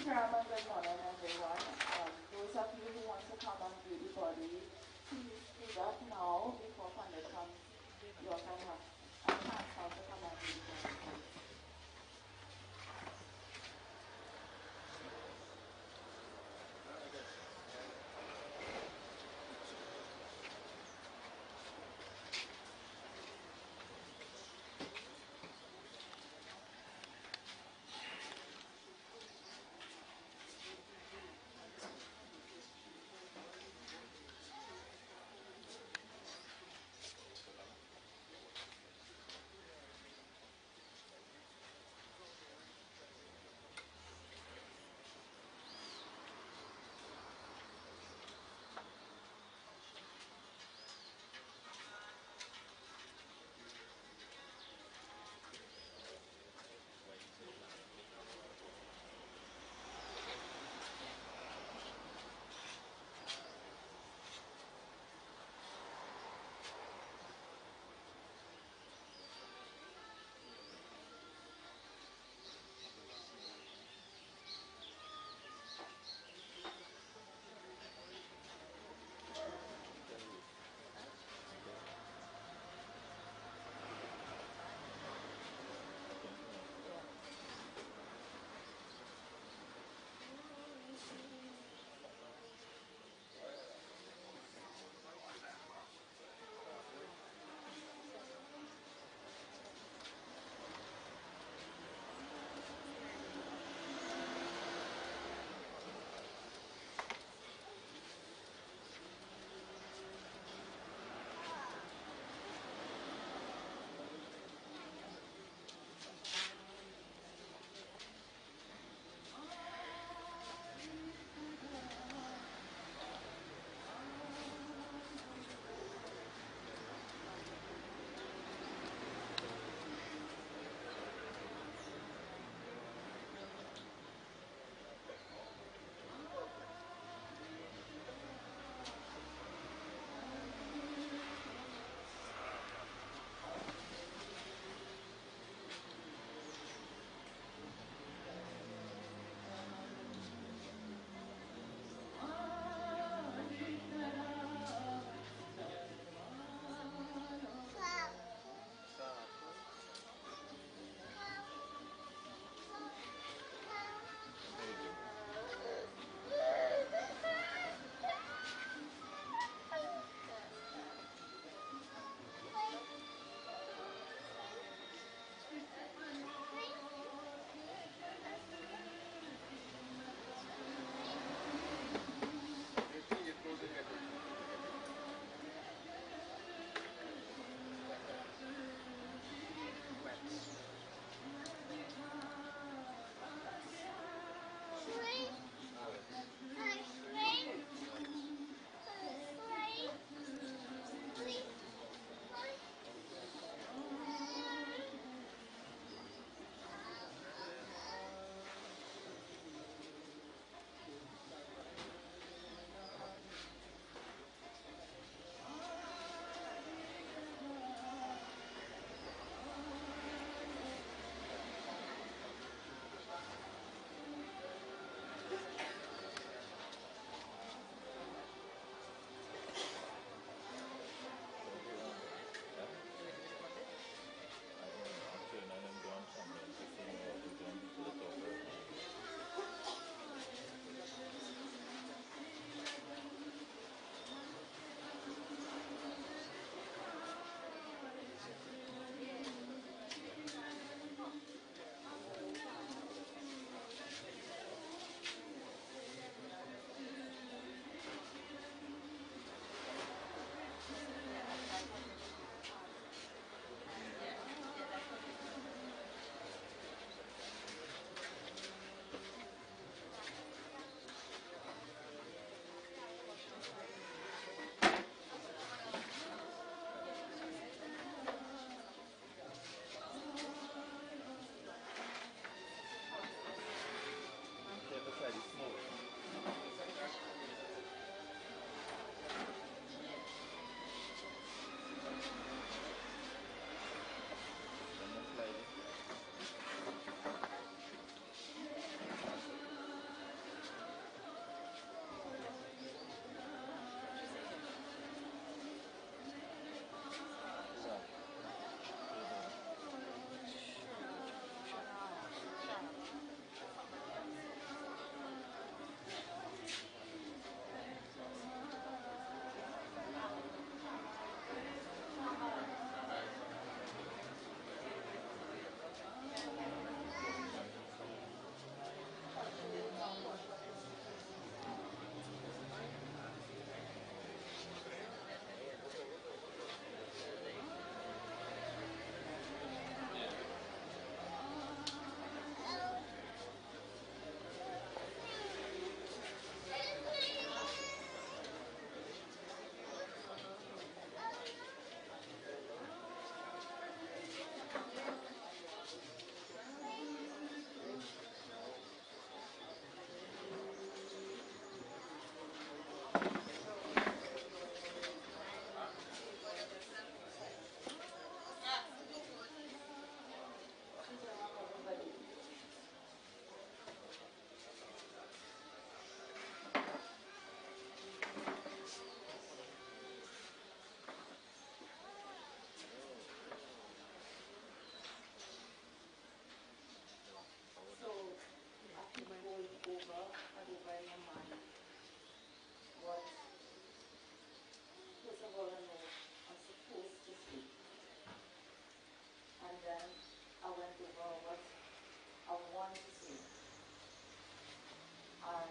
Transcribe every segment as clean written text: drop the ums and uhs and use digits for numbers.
Paramount, good morning, everyone. Those of you who want to come and view the body, please do that now before conditions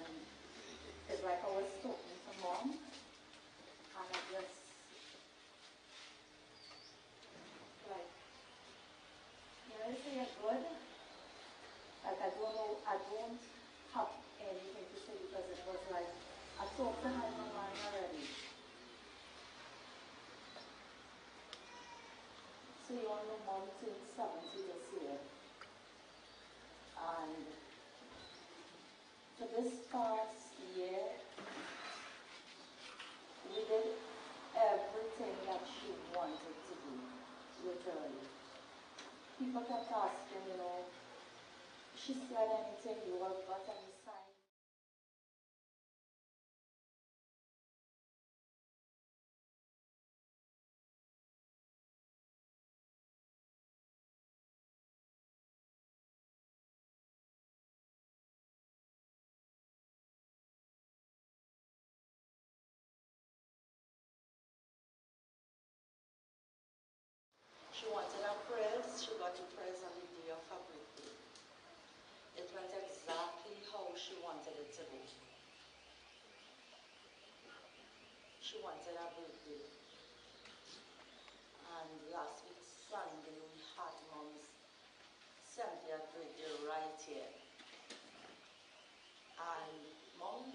And it's like I was talking to Mom, and I just, like, you know, say you're good. Like, I don't have anything to say because it was like, I talked to her in my mind already. So you all know Mom turned 70 this year. And for this past year, we did everything that she wanted to do, literally. People kept asking, you know, she said anything, you all got any sign? She wanted her prayers, she got the prayers on the day of her birthday. It went exactly how she wanted it to go. She wanted her birthday. And last week, Sunday, we had Mom's 70th birthday right here. And Mom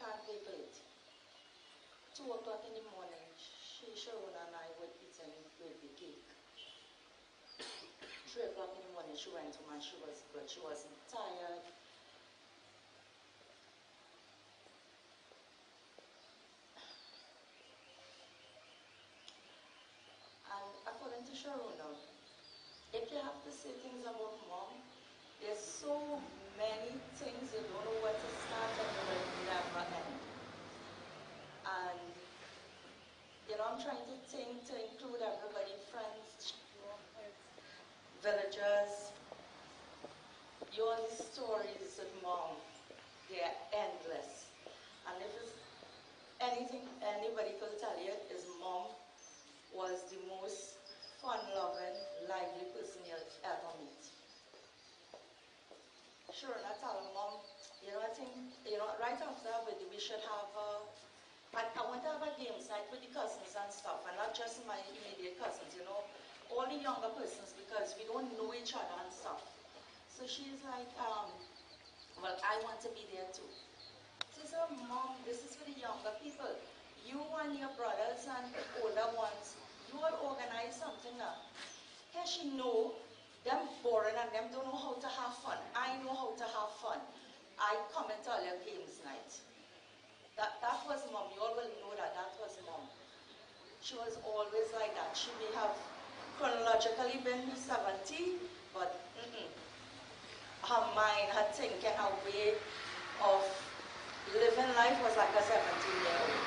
can't wait for it. 2 o'clock in the morning, Sharon and I were eating birthday cake. 3 o'clock in the morning, she went home and she was good. She wasn't tired. And according to Sharon, if you have to say things about Mom, there's so many things you don't know where to start and you will never end. And you know, I'm trying to think to include everybody, friends, villagers. Your stories with Mom, they're endless. And if it's anything anybody could tell you is Mom was the most fun-loving, lively person you'll ever meet. Sure, and I tell Mom, you know, I think, you know, right after our wedding, we should have I want to have a games night with the cousins and stuff, and not just my immediate cousins, you know, all the younger persons, because we don't know each other and stuff. So she's like, well, I want to be there too. She said, Mom, this is for the younger people. You and your brothers and older ones, you all organize something now. Can she know them boring and them don't know how to have fun? I know how to have fun. I come and tell you games night. That was Mom. You all will know that was Mom. She was always like that. She may have chronologically been 70, but her mind, her thinking, her way of living life was like a 17-year-old.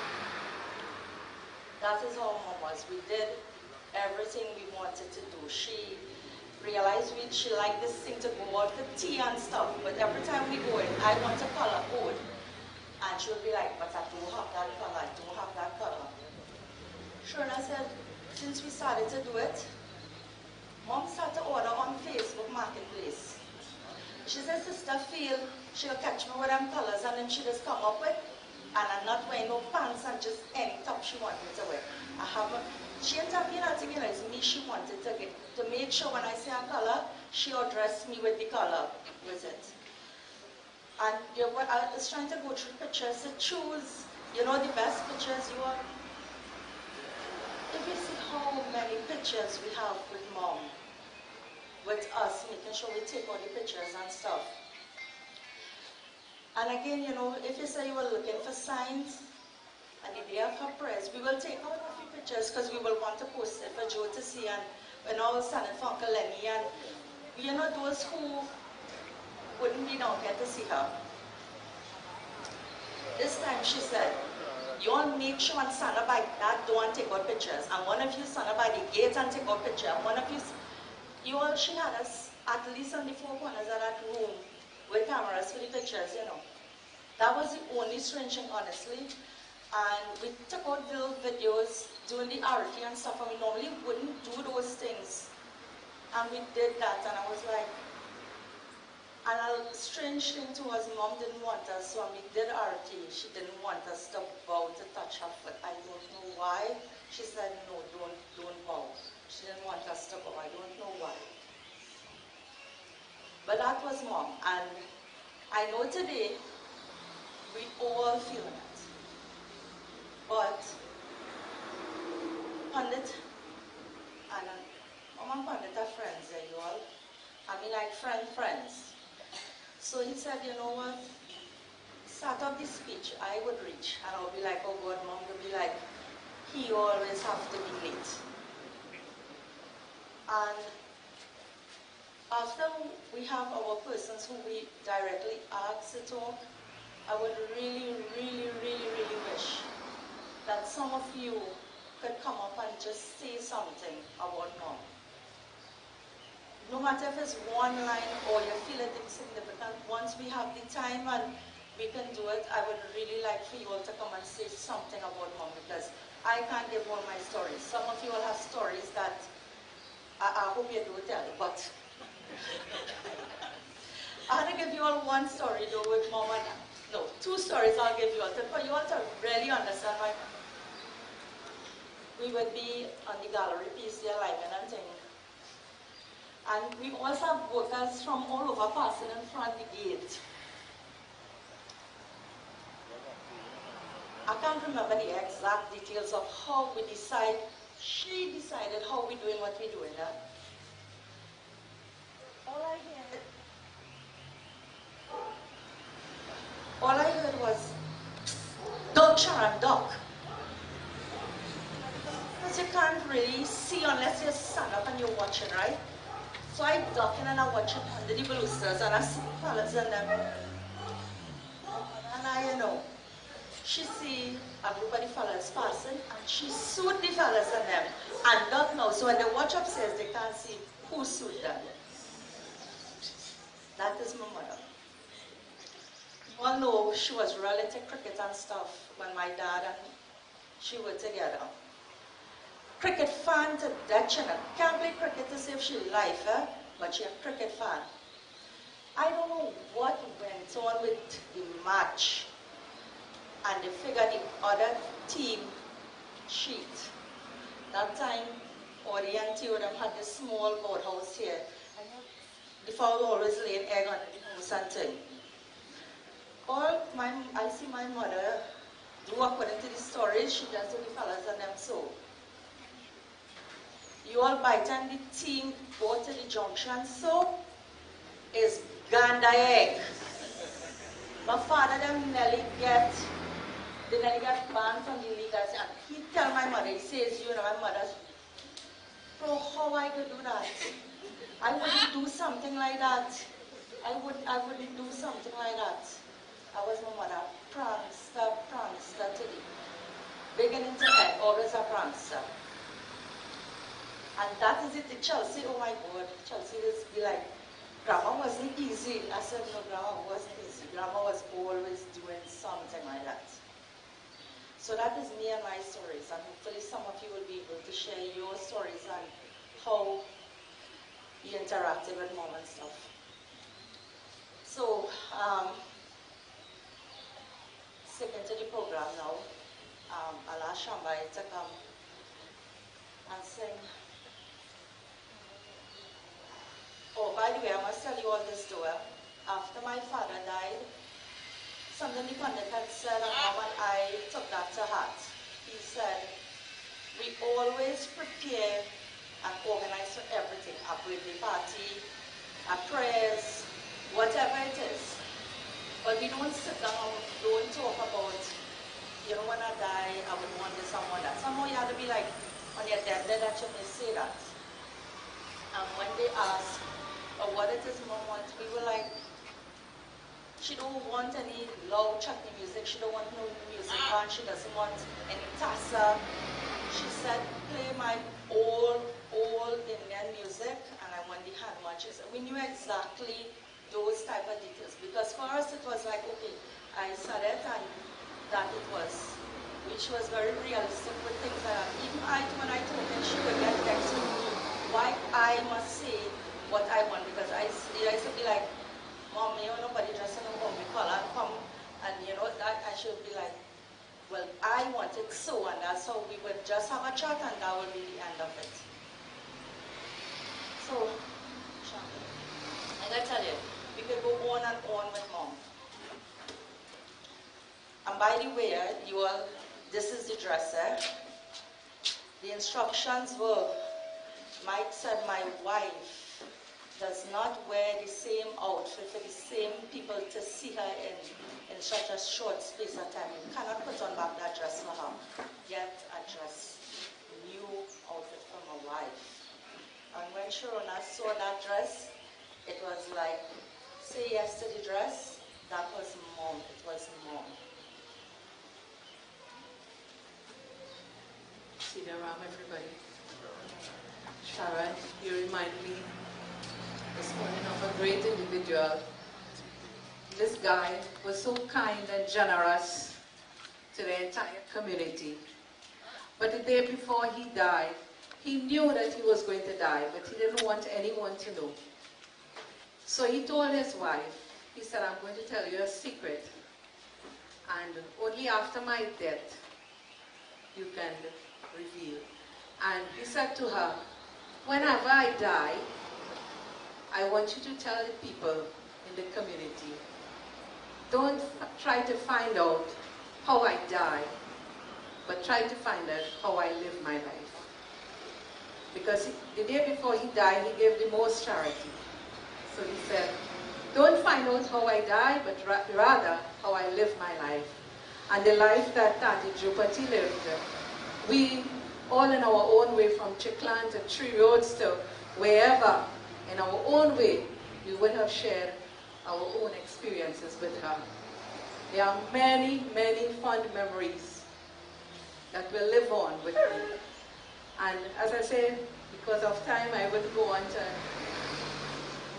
That is how Mom was. We did everything we wanted to do. She realized she liked this thing to go out for tea and stuff, but every time we go in, I want to color code. And she would be like, but I don't have that color, I don't have that color. Sure, and I said, since we started to do it, Mom started to order on Facebook Marketplace. She said, Sister feel she'll catch me with them colors and then she just come up with, and I'm not wearing no pants and just any top she wanted me to wear. She ain't talking nothing, you know, it's me she wanted to get, to make sure when I say a color, she'll dress me with the color with it. And I was trying to go through pictures to choose, you know, the best pictures you are. If you see how many pictures we have with Mom, with us, making sure we take all the pictures and stuff. And again, you know, if you say you were looking for signs, and the day of her prayers, we will take out a few pictures because we will want to post it for Joe to see, and when I was standing for Uncle Lenny, and you know, those who wouldn't be down here to see her. This time she said, you all make sure and stand up by that door and take out pictures. And one of you stand up by the gate and take out picture. And one of you all, she had us at least on the 4 corners of that room with cameras for the pictures, you know. That was the only strange thing, honestly. And we took out little videos doing the arati and stuff, and we normally wouldn't do those things. And we did that, and I was like, And a strange thing too was Mom didn't want us, when we did RT, she didn't want us to bow to touch her foot. I don't know why. She said, no, don't bow. She didn't want us to bow. I don't know why. But that was Mom. And I know today, we all feel it. But Pandit and Mom and Pandit are friends, you all. I mean, like friends. So he said, you know what? Start up the speech, I would reach, and I'll be like, oh God, Mom would be like, he always have to be late. And after we have our persons who we directly ask to talk, I would really wish that some of you could come up and just say something about Mom. No matter if it's one line or you feel it insignificant, once we have the time and we can do it, I would really like for you all to come and say something about Mom, because I can't give all my stories. Some of you all have stories that I hope you don't tell, but I'm going to give you all one story though with Mom and no, two stories I'll give you all for you all to really understand why. We would be on the gallery piece there, lighting and thing. And we also have workers from all over passing in front of the gate. I can't remember the exact details of how we decide. She decided how we're doing what we're doing. All I heard was, duck, Sharon, duck. Because you can't really see unless you stand up and you're watching, right? So I duck in and I watch it under the balusters and I see fellas in them. And I, she see a group of the fellas passing and she sued the fellas in them and duck now. So when they watch upstairs, they can't see who sued them. That is my mother. You all know she was really into cricket and stuff when my dad and she were together. Cricket fan to death, you know. Can't play cricket to save she life, but she's a cricket fan. I don't know what went on with the match and they figured the other team cheat. That time, or the young two of them had this small boathouse here, and the fowl always laying egg on the house and thing. I see my mother do according to the story, she does with the fellas and them so. You all by the time the team go to the junction, so is gander egg. My father them nearly get banned from the league. And he tell my mother, he says, my mother, bro, how I could do that? I wouldn't do something like that. I wouldn't do something like that. I was my mother, prankster to the beginning to end, always a prankster. And that is it, Chelsea, oh my God, Chelsea is be like, Grandma wasn't easy. I said, no, Grandma wasn't easy. Grandma was always doing something like that. So that is me and my stories, and hopefully some of you will be able to share your stories and how you interacted with Mom and stuff. So, sticking to the program now, I'll ask Shambai to come and sing. Oh, by the way, I must tell you all this story. After my father died, something the Pandit had said, and Mom and I took that to heart. He said, we always prepare and organize for everything, a birthday party, a prayers, whatever it is. But we don't sit down and don't talk about, when I die, I would want this, I want that. Somehow you have to be like, on your deathbed that you may say that. And when they ask, what it is Mom wants, we were like, she don't want any loud chutney music, she don't want no music band, she doesn't want any tassa. She said, play my old Indian music, and I want the hand marches. We knew exactly those type of details, because for us it was like, okay, I said it and that it was, which was very realistic with things like that. Even when I told her she would get vexed with me, why I must say what I want, because I used to be like, Mom, nobody dressed in a home. We call her come, and that I should be like, well, I want it so, and that's how we would just have a chat, and that would be the end of it. So, I gotta tell you, we could go on and on with Mom. And by the way, this is the dresser. The instructions were, Mike said my wife does not wear the same outfit for the same people to see her in such a short space of time. You cannot put on back that dress for her. Get a dress, new outfit for my wife. And when Sharona saw that dress, it was like, say yes to the dress, that was Mom, it was Mom. See the ram, everybody. Sharon, you remind me this morning of a great individual. This guy was so kind and generous to the entire community. But the day before he died, he knew that he was going to die, but he didn't want anyone to know. So he told his wife, he said, I'm going to tell you a secret. And only after my death, you can reveal. And he said to her, whenever I die, I want you to tell the people in the community, don't try to find out how I die, but try to find out how I live my life. Because the day before he died, he gave the most charity. So he said, don't find out how I die, but rather how I live my life. And the life that Tati Drupatie lived, we all in our own way, from Chiklan to Tree Roads to wherever, in our own way, we would have shared our own experiences with her. There are many, many fond memories that will live on with me. And as I say, because of time, I wouldn't go on to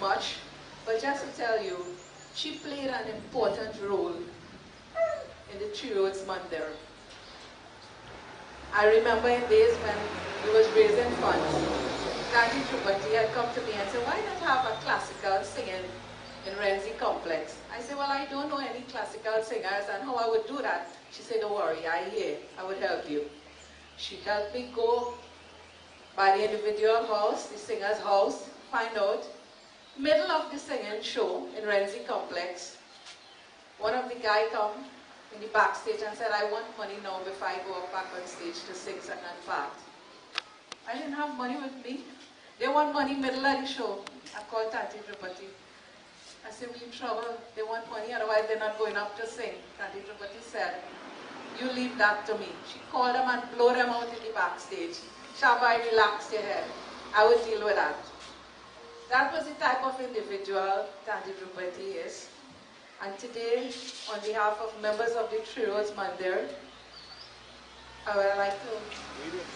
much, but just to tell you, she played an important role in the Tree Roads Mandir. I remember in days when we was raising funds, Tati Drupatie had come to me and said, why not have a classical singing in Renzi Complex? I said, well, I don't know any classical singers, and how I would do that? She said, don't worry, I would help you. She helped me go by the individual house, the singer's house, find out. Middle of the singing show in Renzi Complex, one of the guys come in the backstage and said, I want money now before I go up back on stage to sing second part. I didn't have money with me. They want money middle of the show. I called Tati Drupatie. I said, we're in trouble. They want money, otherwise they're not going up to sing. Tati Drupatie said, you leave that to me. She called them and blew them out in the backstage. Shabai, relax your head. I will deal with that. That was the type of individual Tati Drupatie is. And today, on behalf of members of the Tree Roads Mandir, I would like to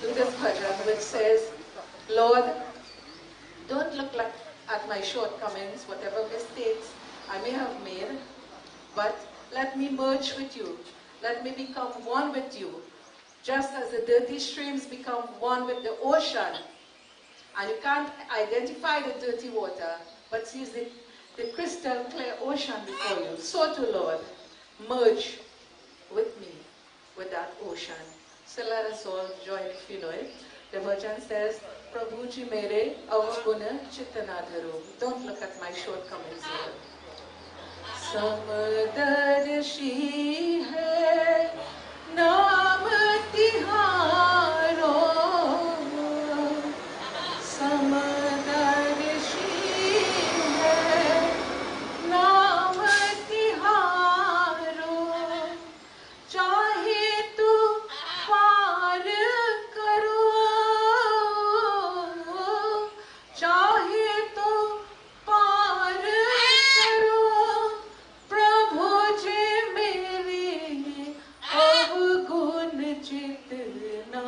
do this bhajan, which says, Lord, don't look at my shortcomings, whatever mistakes I may have made, but let me merge with you. Let me become one with you, just as the dirty streams become one with the ocean. And you can't identify the dirty water, but sees the crystal clear ocean before you. So too, Lord, merge with me, with that ocean. So let us all join, if you know it. The bhajan says, Prabhu ji mere avaguna chittanadharu. Don't look at my shortcomings here. Samadarshi hai naam tiharo. Samadarshi hai naam tiharo. Chahe tu paar karo. Chahe tu paar karo. Prabhu ji mere avgun chitna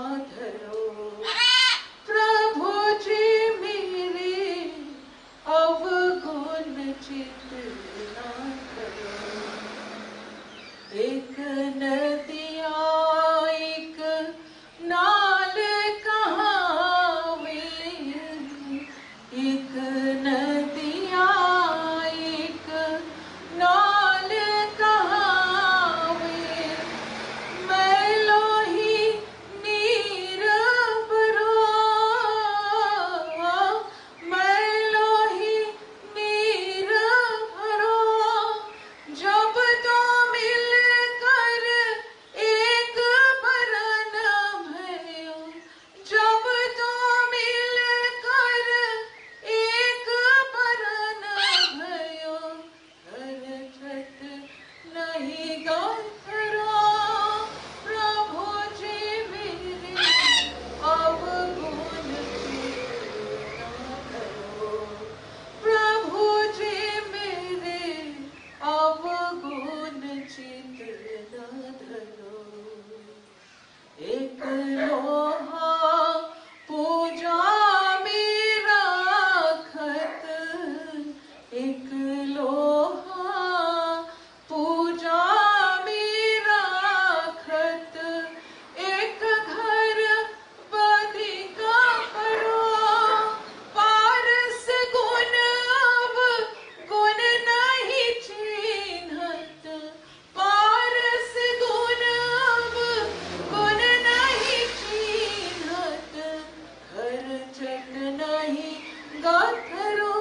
चित नहीं गाथरो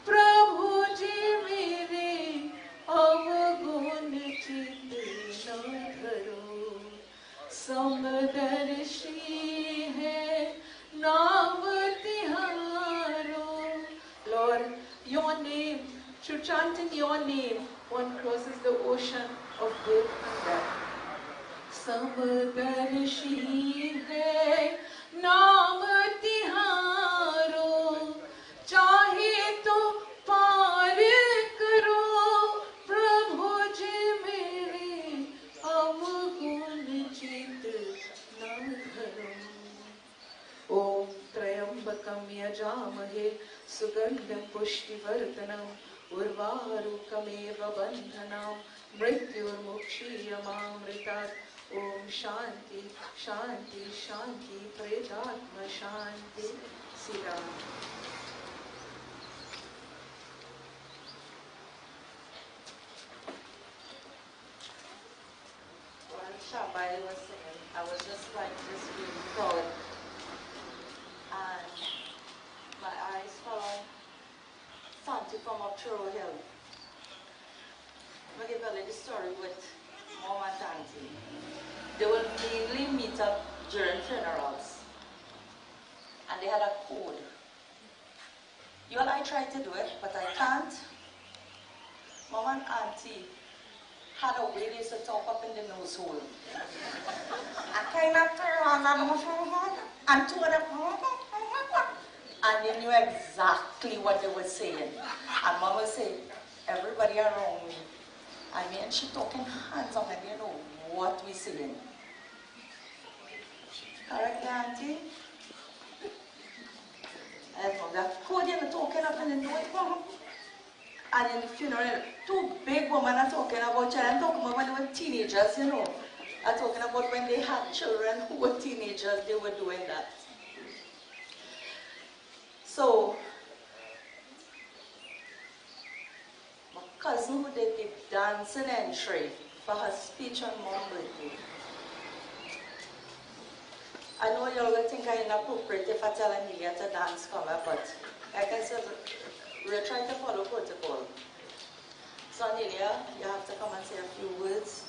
प्रभु जी मेरे अवगुण चित न धरो समदर्शी है नाम तिहारो. Lord, your name, through chanting your name, one crosses the ocean of birth and death. समदर्शी है नाम तिहारो चाहे तो पार करो प्रभु जी मेरे अवगुण चित न धरो. ओम त्र्यंबकम यजामहे सुगंधं पुष्टिवर्धनम् उर्वारुकमेव बन्धनं मृत्युर्मुक्षीयमामृतात्. ओम शांति शांति शांति प्रेतात्म शांति. Shri Ram. While Shabai was singing, I was just like this really proud, and my eyes followed Santi from up Truro Hill. I'm going to give a little story with Mom and Auntie. They will mainly meet up during funerals, and they had a code. You and I tried to do it, but I can't. Mom and Auntie had a way they used to talk up in the nose hole. I kind of turned around and two of them, and they knew exactly what they were saying. And Mom would say, everybody around me. I mean, she talking hands on, and you know what we saying. Correct, Auntie? And that code you talking up in the note, and in the funeral, two big women are talking about children. I'm talking about when they were teenagers, you know. I'm talking about when they had children who were teenagers, they were doing that. So, my cousin who did the dancing entry for her speech on Mom's birthday. I know you're going to think I'm inappropriate if I tell Amelia to dance for me, but like I said, we're trying to follow protocol. So Amelia, you have to come and say a few words.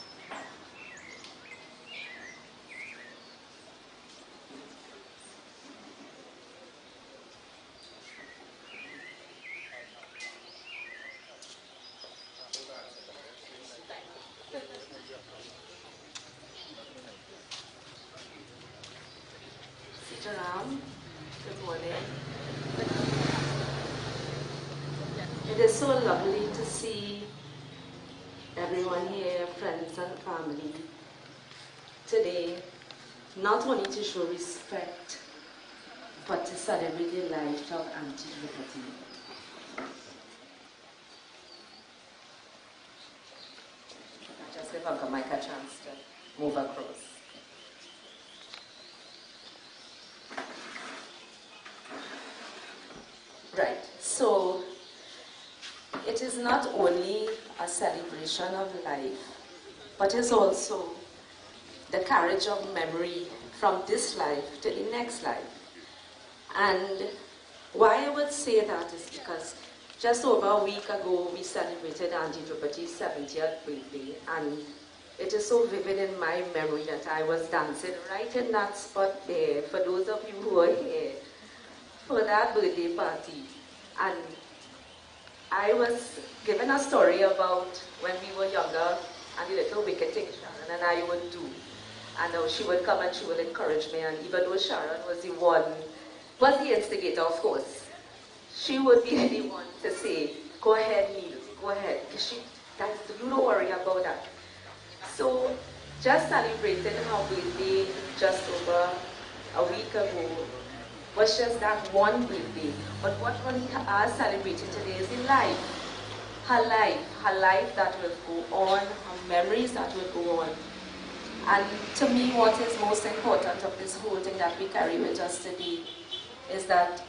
Good morning. It is so lovely to see everyone here, friends and family, today, not only to show respect, but to celebrate the life of Auntie Drupatie. Just give Uncle Mike a chance to move across. Right, so it is not only a celebration of life, but it's also the carriage of memory from this life to the next life. And why I would say that is because just over a week ago, we celebrated Auntie Drupatie's 70th birthday, and it is so vivid in my memory that I was dancing right in that spot there, for those of you who are here, for that birthday party. And I was given a story about when we were younger and the little wicked thing Sharon and I would do. And she would come and she would encourage me, and even though Sharon was the instigator, of course, she would be the one to say, go ahead, Neil, go ahead. You don't worry about that. So just celebrating her birthday just over a week ago was just that one birthday. But what we are celebrating today is the life. Her life that will go on, her memories that will go on. And to me, what is most important of this whole thing that we carry with us today is that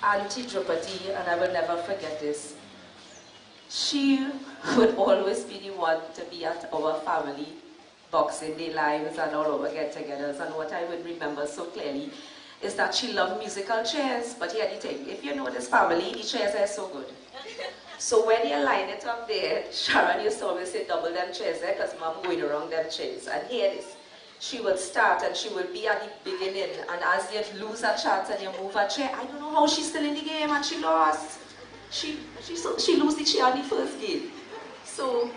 Auntie Drupatie, and I will never forget this, she would always be the one to be at our family Boxing Day lives and all our get-togethers. And what I would remember so clearly is that she loved musical chairs, but here the thing, if you know this family, the chairs are so good. So when you line it up there, Sharon used to always say double them chairs there because mom going around them chairs. And here it is. She would start and she would be at the beginning, and as you lose a chance and you move a chair, I don't know how she's still in the game and she lost. She lost the chair on the first game. So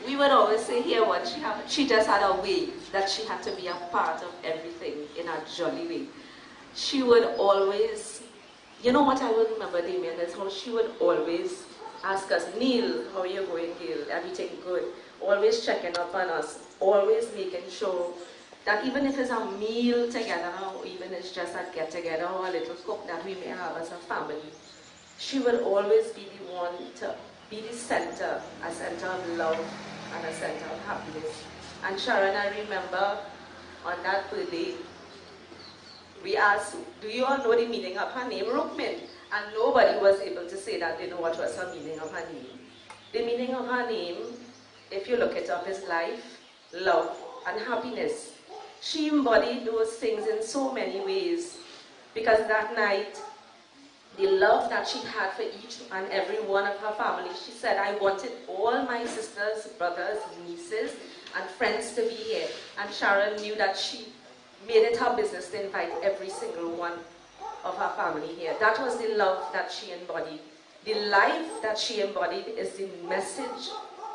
we would always say here what she just had a way that she had to be a part of everything in a jolly way. She would always, you know what I would remember, Damien, is how she would always ask us, Neil, how are you going, Gail? Everything good? Always checking up on us, always making sure that even if it's a meal together, or even it's just a get-together or a little cook that we may have as a family, she would always be the one to be the center, a center of love and a center of happiness. And Sharon, I remember on that birthday, we asked, do you all know the meaning of her name, Rookmin? And nobody was able to say that they know what was the meaning of her name. The meaning of her name, if you look it up, is life, love, and happiness. She embodied those things in so many ways, because that night, the love that she had for each and every one of her family, she said, I wanted all my sisters, brothers, nieces, and friends to be here. And Sharon knew that she made it her business to invite every single one of her family here. That was the love that she embodied. The life that she embodied is the message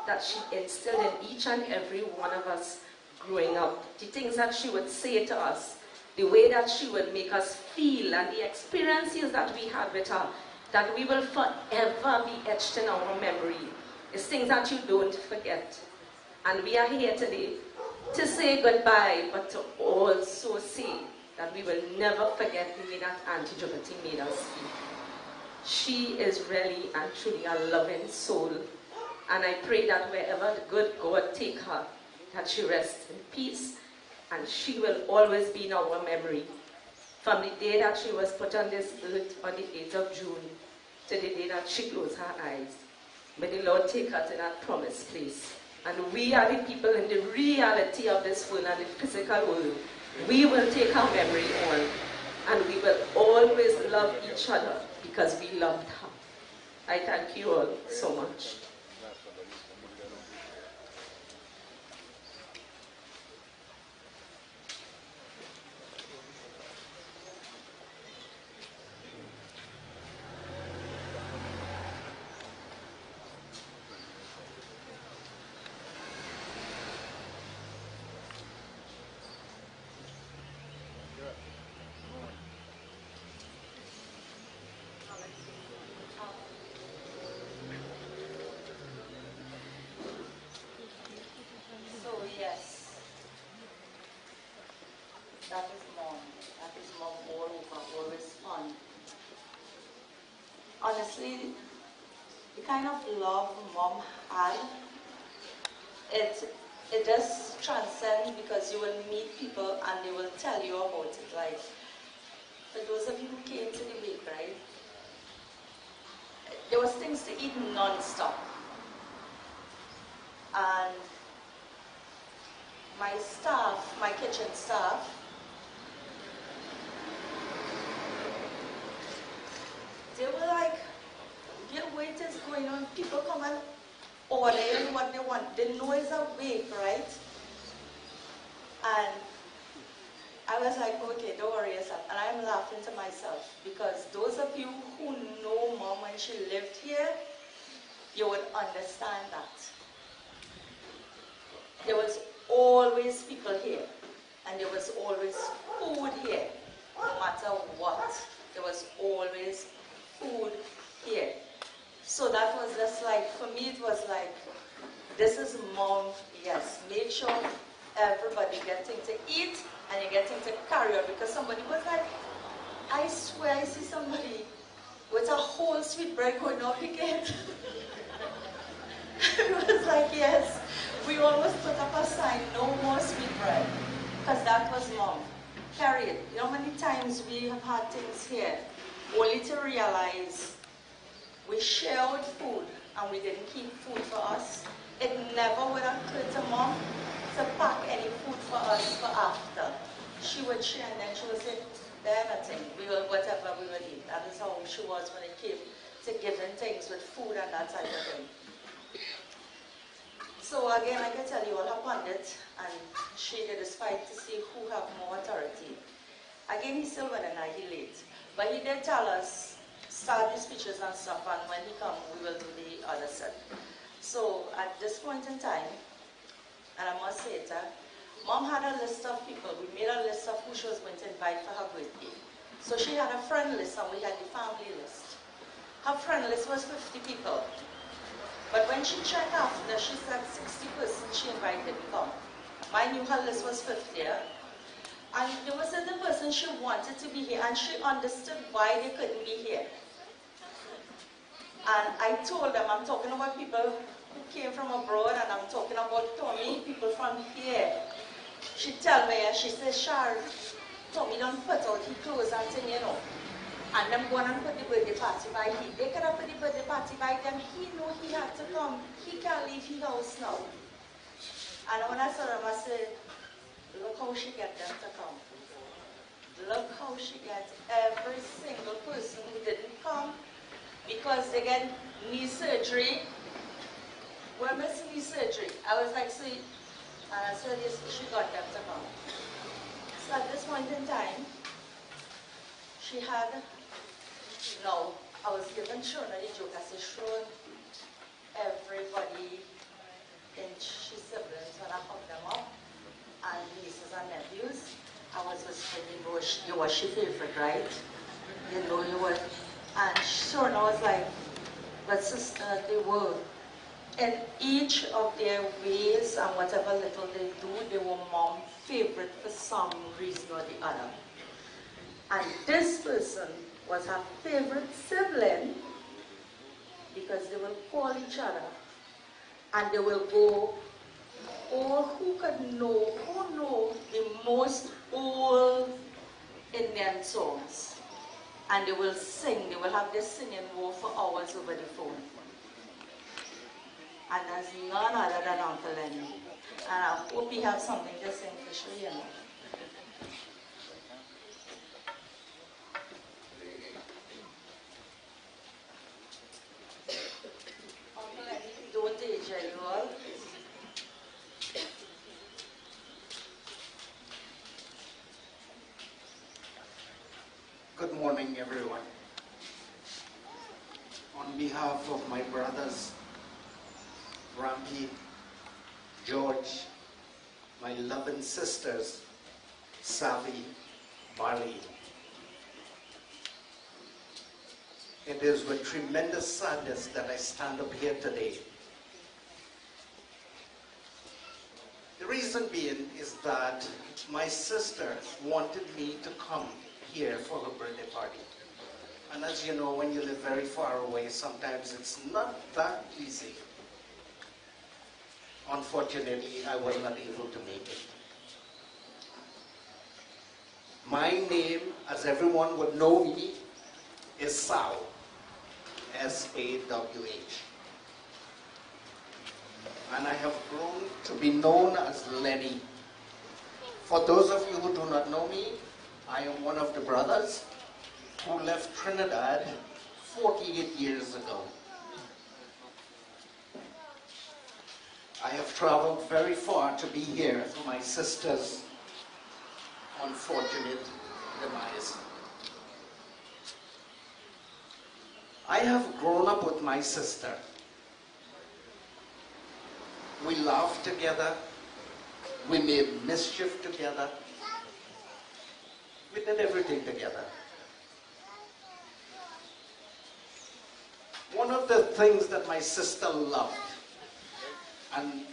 that she instilled in each and every one of us growing up. The things that she would say to us, the way that she would make us feel, and the experiences that we had with her, that we will forever be etched in our memory. It's things that you don't forget. And we are here today to say goodbye, but to also say that we will never forget the way that Auntie Drupatie made us feel. She is really and truly a loving soul. And I pray that wherever the good God take her, that she rests in peace, and she will always be in our memory. From the day that she was put on this earth on the 8th of June, to the day that she closed her eyes. May the Lord take her to that promised place. And we are the people in the reality of this world and the physical world. We will take our memory on, and we will always love each other because we loved her. I thank you all so much. Honestly, the kind of love mom had, it just transcends, because you will meet people and they will tell you about it. Like, for those of you who came to the wake, right, there was things to eat non-stop. And my staff, my kitchen staff, they were like, your wait is going on, people come and order what they want. They know it's a wake, right? And I was like, okay, don't worry yourself. And I'm laughing to myself, because those of you who know Mom when she lived here, you would understand that. There was always people here, and there was always food here, no matter what. There was always food here. So that was just like, for me it was like, this is Mom, yes. Make sure everybody getting to eat and you're getting to carry on, because somebody was like, I swear I see somebody with a whole sweet bread going up again. It was like, yes, we almost put up a sign, no more sweet bread, because that was Mom. Carry it. You know how many times we have had things here, only to realize we shared food and we didn't keep food for us. It never would occur to Mom to pack any food for us for after. She would share, and then she would say, then I think we will, whatever we will eat. That is how she was when it came to giving things with food and that type of thing. So again, I can tell you all her pundit, and she did this fight to see who have more authority. Again, he still went and he late. But he did tell us, start the speeches and stuff, and when he come, we will do the other set. So at this point in time, and I must say it, Mom had a list of people. We made a list of who she was going to invite for her birthday. So she had a friend list and we had the family list. Her friend list was 50 people. But when she checked after, she said 60 persons she invited to come. Mind you, her list was 50. And there was certain persons she wanted to be here, and she understood why they couldn't be here. And I told them, I'm talking about people who came from abroad, and I'm talking about Tommy, people from here. She tell me, she says, Shar, Tommy don't put out his clothes and thing, you know. And them go and put the birthday party by him. They could have put the birthday party by them. He knew he had to come. He can't leave his house now. And when I saw them, I said, look how she get them to come. Look how she gets every single person who didn't come because they get knee surgery. We're missing knee surgery. I was like, see, and I said, yes, she got them to come. So at this point in time, she had, no, I was giving Shona the joke. I said, Shona, everybody in she siblings, when I hooked them up, and nieces and nephews, I was whispering, you was she favorite, right? You know you were. And Shona was like, but sister, they were. In each of their ways and whatever little they do, they were Mom's favorite for some reason or the other. And this person was her favorite sibling because they will call each other and they will go, all who know the most old Indian songs. And they will sing, they will have their singing war for hours over the phone. And there's none other than Uncle Lenny. And I hope he has something to sing for sure, you know. Uncle Lenny, don't age you all. Good morning, everyone. On behalf of my brothers, Rampi, George, my loving sisters, Savi, Bali, it is with tremendous sadness that I stand up here today. The reason being is that my sister wanted me to come here for her birthday party. And as you know, when you live very far away, sometimes it's not that easy. Unfortunately, I was not able to make it. My name, as everyone would know me, is Sao, S-A-W-H. And I have grown to be known as Lenny. For those of you who do not know me, I am one of the brothers who left Trinidad 48 years ago. I have traveled very far to be here for my sister's unfortunate demise. I have grown up with my sister. We laughed together. We made mischief together. We did everything together. One of the things that my sister loved, and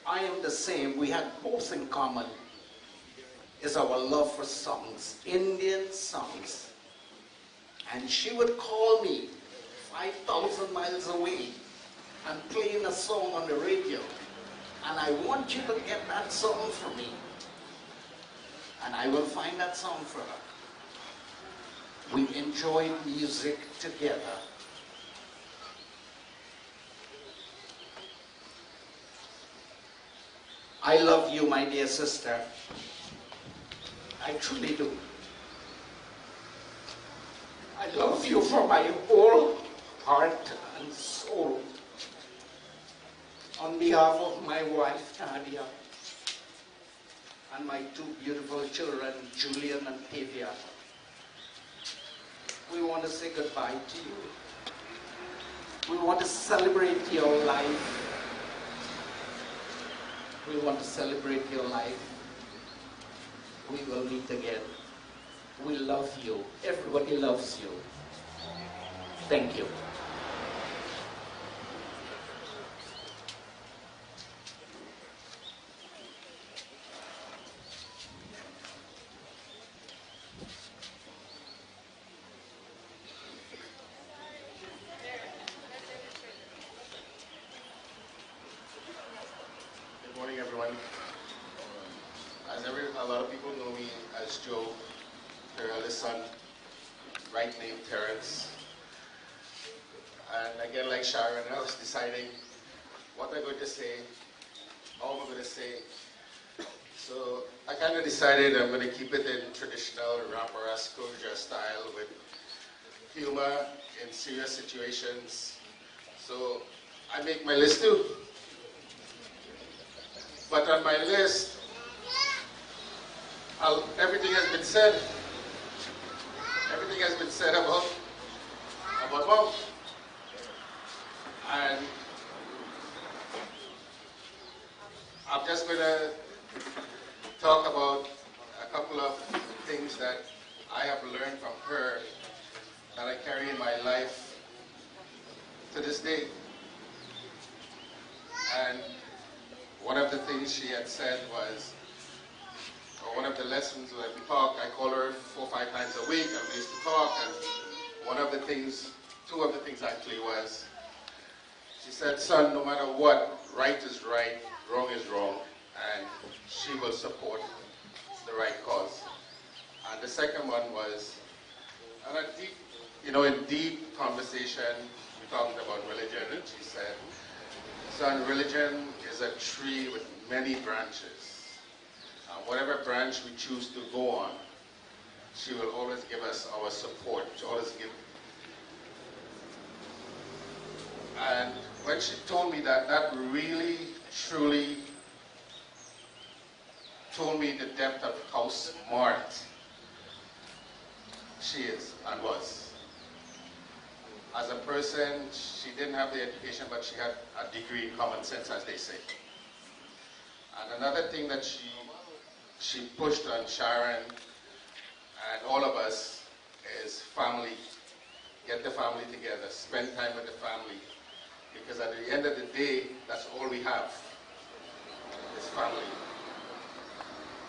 I am the same, we had both in common, is our love for songs, Indian songs. And she would call me 5,000 miles away and playing a song on the radio. And I want you to get that song for me. And I will find that song for her. We enjoyed music together. I love you, my dear sister. I truly do. I love you from my whole heart and soul. On behalf of my wife, Nadia, and my two beautiful children, Julian and Tavia, we want to say goodbye to you. We want to celebrate your life. We want to celebrate your life. We will meet again. We love you. Everybody loves you. Thank you. Good morning, everyone. A lot of people know me as Joe, her eldest son, right name Terrence. And again, like Sharon, I was deciding what I'm going to say, how am I going to say. So I kind of decided I'm going to keep it in traditional Ramparas Koja style with humor in serious situations. So I make my list too. But on my list, everything has been said. Everything has been said about Mom. And I'm just going to talk about a couple of things that I have learned from her that I carry in my life to this day. And one of the things she had said was, or one of the lessons that we talk, I call her 4 or 5 times a week, and we used to talk, and one of the things, 2 of the things actually was, she said, son, no matter what, right is right, wrong is wrong, and she will support the right cause. And the second one was, and a deep, in deep conversation, we talked about religion, and she said, son, religion is a tree with many branches. Whatever branch we choose to go on, she will always give us our support. She always give. And when she told me that, that really, truly told me the depth of how smart she is and was. As a person, she didn't have the education, but she had a degree in common sense, as they say. And another thing that she pushed on Sharon and all of us is family. Get the family together, spend time with the family. Because at the end of the day, that's all we have, is family.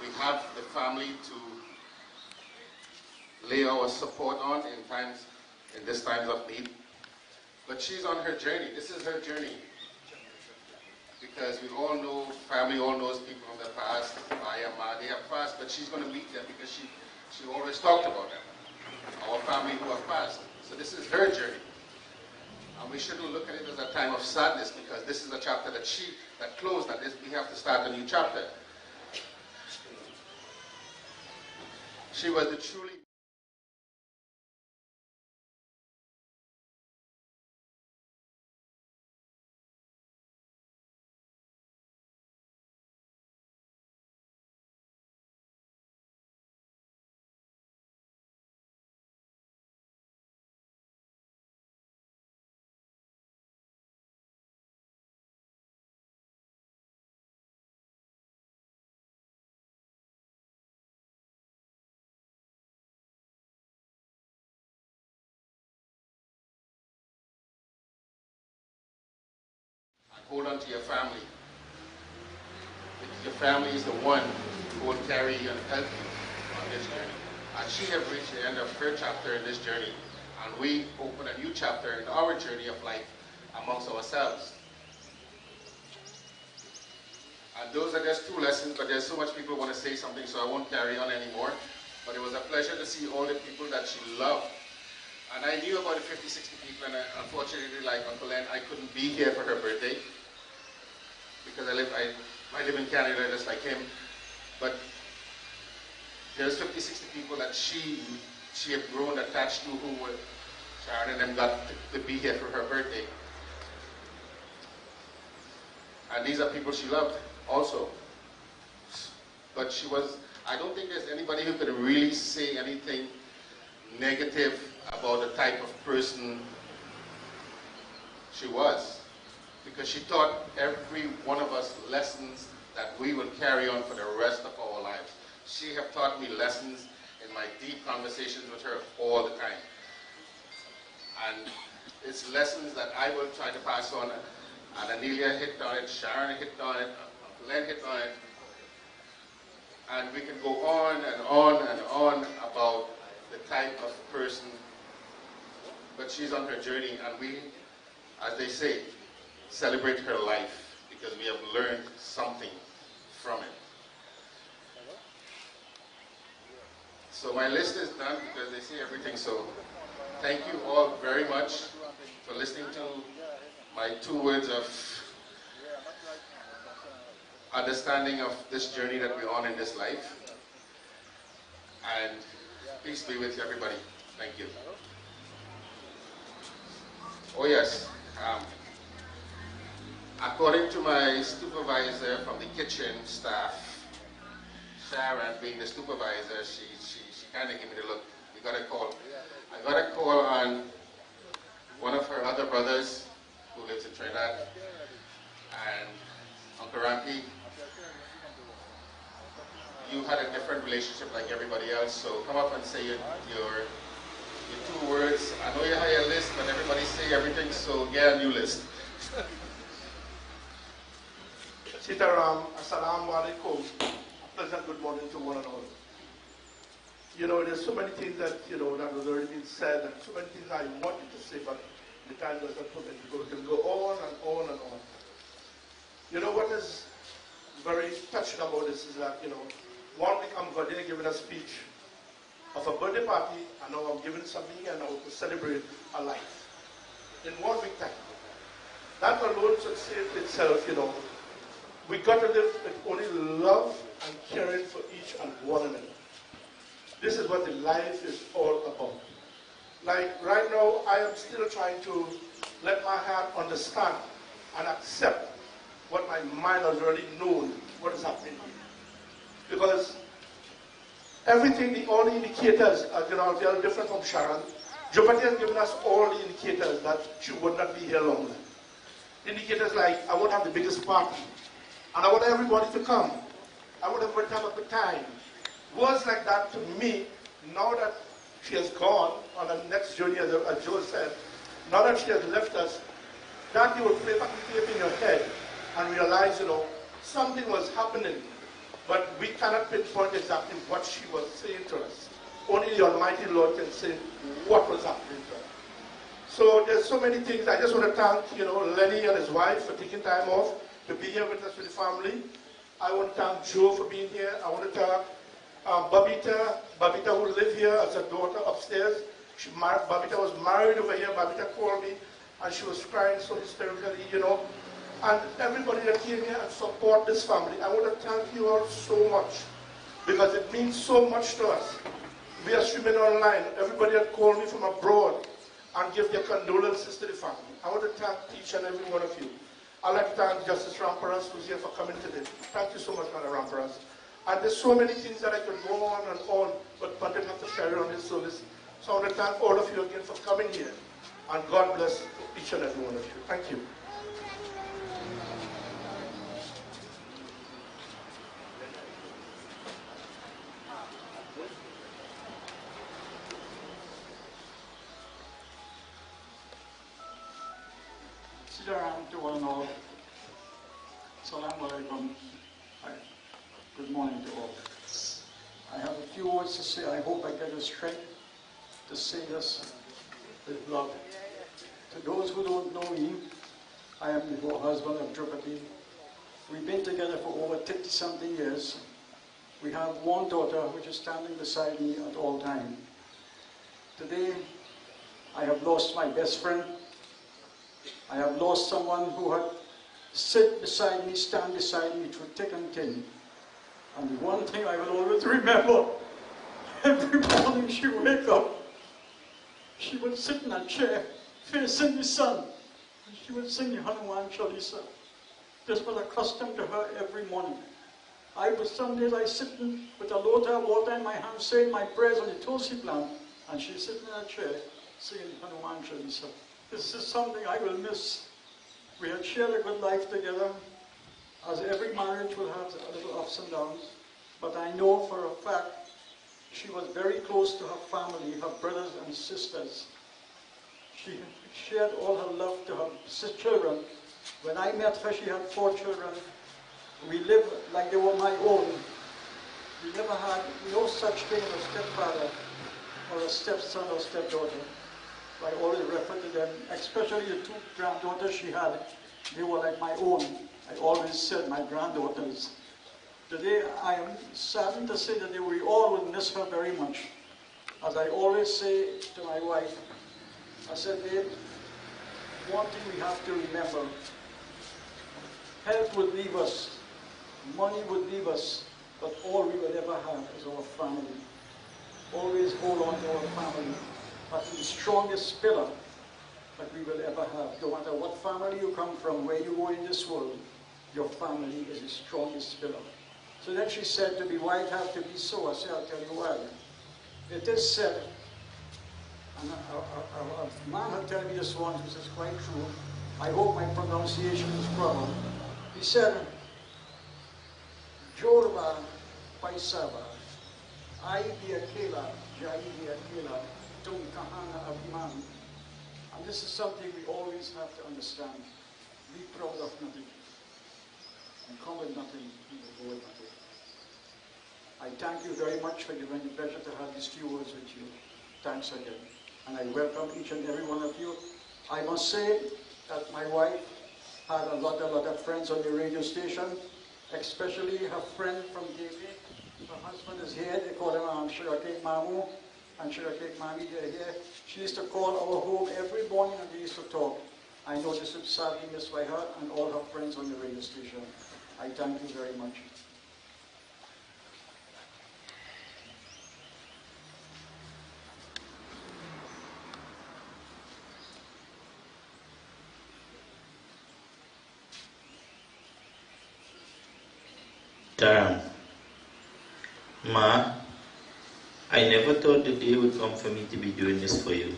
We have the family to lay our support on in this times of need. But she's on her journey. This is her journey. Because we all know, family all knows people from the past, Ayama, they have passed, but she's going to meet them because she always talked about them. Our family who have passed. So this is her journey. And we shouldn't look at it as a time of sadness because this is a chapter that closed, and we have to start a new chapter. She was the truly hold on to your family. Because your family is the one who will carry you and help you on this journey. And she has reached the end of her chapter in this journey. And we open a new chapter in our journey of life amongst ourselves. And those are just 2 lessons, but there's so much people want to say something, so I won't carry on anymore. But it was a pleasure to see all the people that she loved. And I knew about the 50, 60 people, and unfortunately, like Uncle Len, I couldn't be here for her birthday. Because I live in Canada just like him. But there's 50, 60 people that she she had grown attached to, who were Sharon and them got to be here for her birthday. And these are people she loved also. But she was, I don't think there's anybody who could really say anything negative about the type of person she was. Because she taught every one of us lessons that we will carry on for the rest of our lives. She have taught me lessons in my deep conversations with her all the time. And it's lessons that I will try to pass on. And Anelia hit on it, Sharon hit on it, Uncle Len hit on it. And we can go on and on and on about the type of person. But she's on her journey, and we, as they say, celebrate her life because we have learned something from it. So my list is done because they say everything. So thank you all very much for listening to my 2 words of understanding of this journey that we're on in this life. And peace be with everybody. Thank you. Oh yes. According to my supervisor from the kitchen staff, Sharon being the supervisor, she kind of gave me the look. We got a call. I got a call on one of her other brothers who lives in Trinidad, and Uncle Rampi, you had a different relationship like everybody else, so come up and say your 2 words. I know you have your list, but everybody say everything, so get a new list. Sitaram, Assalamu alaikum. Pleasant good morning to one and all. You know, there's so many things that, you know, that was already been said, and so many things I wanted to say, but the time doesn't permit, because we can go on and on and on. You know, what is very touching about this is that, you know, 1 week I'm going to giving a speech of a birthday party, and now I'm giving something and now to celebrate a life. In 1 week time. That alone should say to itself, you know, we got to live with only love and caring for each and one another. This is what the life is all about. Like right now, I am still trying to let my heart understand and accept what my mind has already known, what is happening here. Because everything, all the indicators, you know, they are different from Sharon. Drupatie has given us all the indicators that she would not be here longer. Indicators like, I won't have the biggest party, and I want everybody to come. I want everybody to have a good time. Words like that to me, now that she has gone on the next journey, as Joe said, now that she has left us, that you will play back the tape in your head and realize, you know, something was happening, but we cannot pinpoint exactly what she was saying to us. Only the Almighty Lord can say what was happening to her. So there's so many things. I just want to thank, you know, Lenny and his wife for taking time off to be here with us with the family. I want to thank Joe for being here. I want to thank Babita who lives here as a daughter upstairs. Babita was married over here. Babita called me and she was crying so hysterically, you know. And everybody that came here and support this family, I want to thank you all so much because it means so much to us. We are streaming online. Everybody that called me from abroad and give their condolences to the family. I want to thank each and every one of you. I'd like to thank Justice Ramparas who's here for coming today. Thank you so much, Madam Ramparas. And there's so many things that I could go on and on, but I didn't have to carry on this service. So I want to thank all of you again for coming here. And God bless each and every one of you. Thank you. Sidaram to one and all. Assalamu alaikum. Good morning to all. I have a few words to say. I hope I get the strength to say this with love. To those who don't know me, I am the husband of Drupatie. We've been together for over 30-something years. We have one daughter which is standing beside me at all times. Today, I have lost my best friend. I have lost someone who had sit beside me, stand beside me through thick and thin. And the one thing I will always remember Every morning she would wake up, she would sit in a chair facing the sun, and she would sing the Hanuman Chalisa. This was a custom to her every morning. Some days I sitting with a lotta of water in my hand saying my prayers on the Tulsi plant, and she's sitting in a chair singing the Hanuman Chalisa. This is something I will miss. We had shared a good life together, as every marriage will have a little ups and downs, but I know for a fact she was very close to her family, her brothers and sisters. She shared all her love to her children. When I met her, she had 4 children. We lived like they were my own. We never had no such thing as a stepfather or a stepson or stepdaughter. I always refer to them, especially the 2 granddaughters she had. They were like my own. I always said my granddaughters. Today, I am saddened to say that we all will miss her very much. As I always say to my wife, I said, babe, one thing we have to remember, health would leave us, money would leave us, but all we will ever have is our family. Always hold on to our family. That's the strongest pillar that we will ever have. No matter what family you come from, where you go in this world, your family is the strongest pillar. So then she said to me, why it have to be so? I said, I'll tell you why. It is said, and a man had told me this once, which is quite true. I hope my pronunciation is proper. He said, Jorba Paisava, I be Akela, Jai be Akela, Tum Kahana Abhiman. And this is something we always have to understand. Be proud of nothing. And come with nothing, you will go with nothing. I thank you very much for giving me the pleasure to have these few words with you. Thanks again. And I welcome each and every one of you. I must say that my wife had a lot of friends on the radio station, especially her friend from Davie. Her husband is here. They call him Sugarcake Mamu and Sugarcake Mami. They're here. She used to call our home every morning and they used to talk. I know this is sadly missed by her and all her friends on the radio station. I thank you very much. Damn. Ma, I never thought the day would come for me to be doing this for you.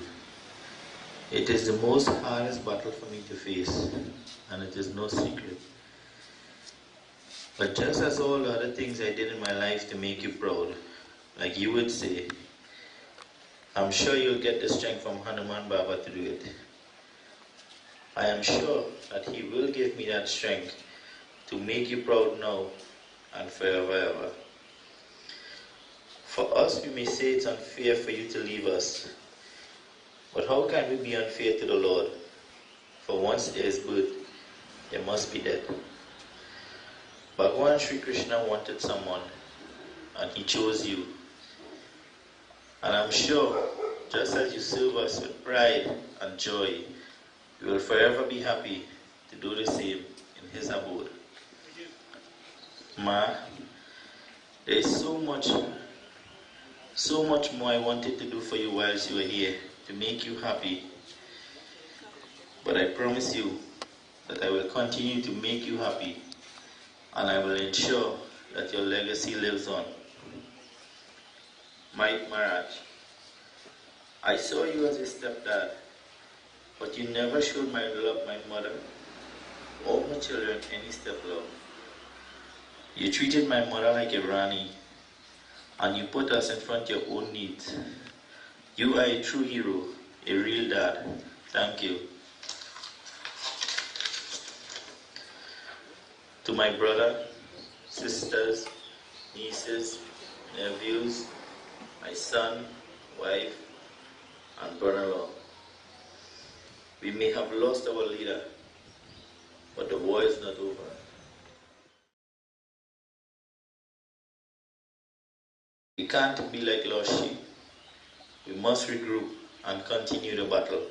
It is the most hardest battle for me to face, and it is no secret. But just as all the other things I did in my life to make you proud, like you would say, I'm sure you'll get the strength from Hanuman Baba to do it. I am sure that he will give me that strength to make you proud now and forever ever. For us, we may say it's unfair for you to leave us, but how can we be unfair to the Lord? For once there is birth, there must be death. Bhagavan Sri Krishna wanted someone, and he chose you. And I'm sure, just as you serve us with pride and joy, you will forever be happy to do the same in his abode. Ma, there is so much more I wanted to do for you whilst you were here, to make you happy. But I promise you that I will continue to make you happy, and I will ensure that your legacy lives on. Maraj, I saw you as a stepdad, but you never showed my mother or my children any step love. You treated my mother like a Rani, and you put us in front of your own needs. You are a true hero, a real dad. Thank you. To my brother, sisters, nieces, nephews, my son, wife, and brother-in-law. We may have lost our leader, but the war is not over. We can't be like lost sheep. We must regroup and continue the battle.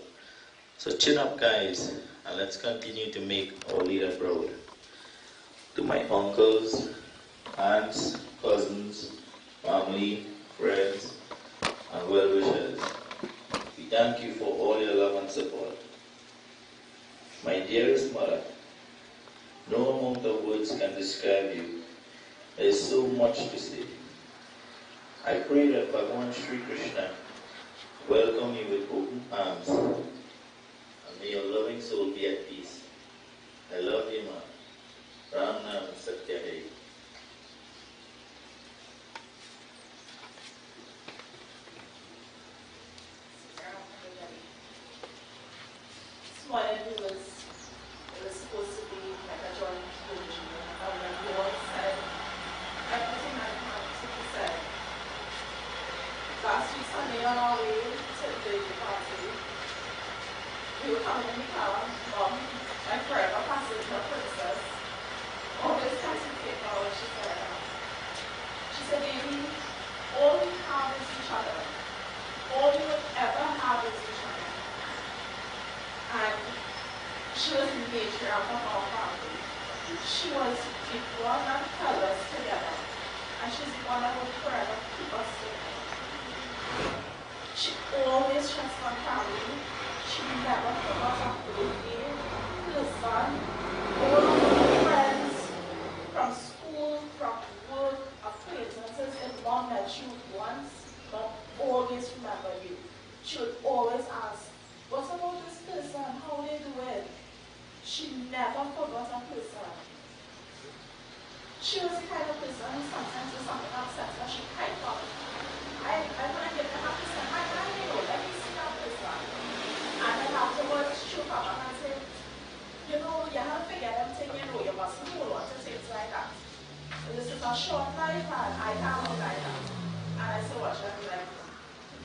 So chin up, guys, and let's continue to make our leader proud. To my uncles, aunts, cousins, family, friends, and well-wishers, we thank you for all your love and support. My dearest mother, no amount of words can describe you. There is so much to say. I pray that Bhagavan Sri Krishna welcome you with open arms, and may your loving soul be at peace. I love you, Ma. Ram Nam Satya Hai. This morning it was supposed to be like a joint eulogy, and when we all said everything I had to be said. Last week Sunday on our way to the party, we were coming in the car, Mom, my forever passenger princess, always comes to take our, she said, baby, all we have is each other. All you would ever have is each other. And she was the matriarch of our family. She was the one that held us together. And she's the one that would forever keep us together. She always trusts on family. She never forgot her birthday, her son, all of her friends, from school, from work, acquaintances, and Mom met you once, but always remember you. She would always ask, what about this person? How they doing? She never forgot a person. She was the kind of person who sometimes when something upsets her, she cried for it. I want to get to that person. I know, let me see that person. And then afterwards, she'll come up and say, you know, you have to figure everything, you know, you mustn't hold on to things like that. So this is a short life and I can't be like that. And I said, watch her, like,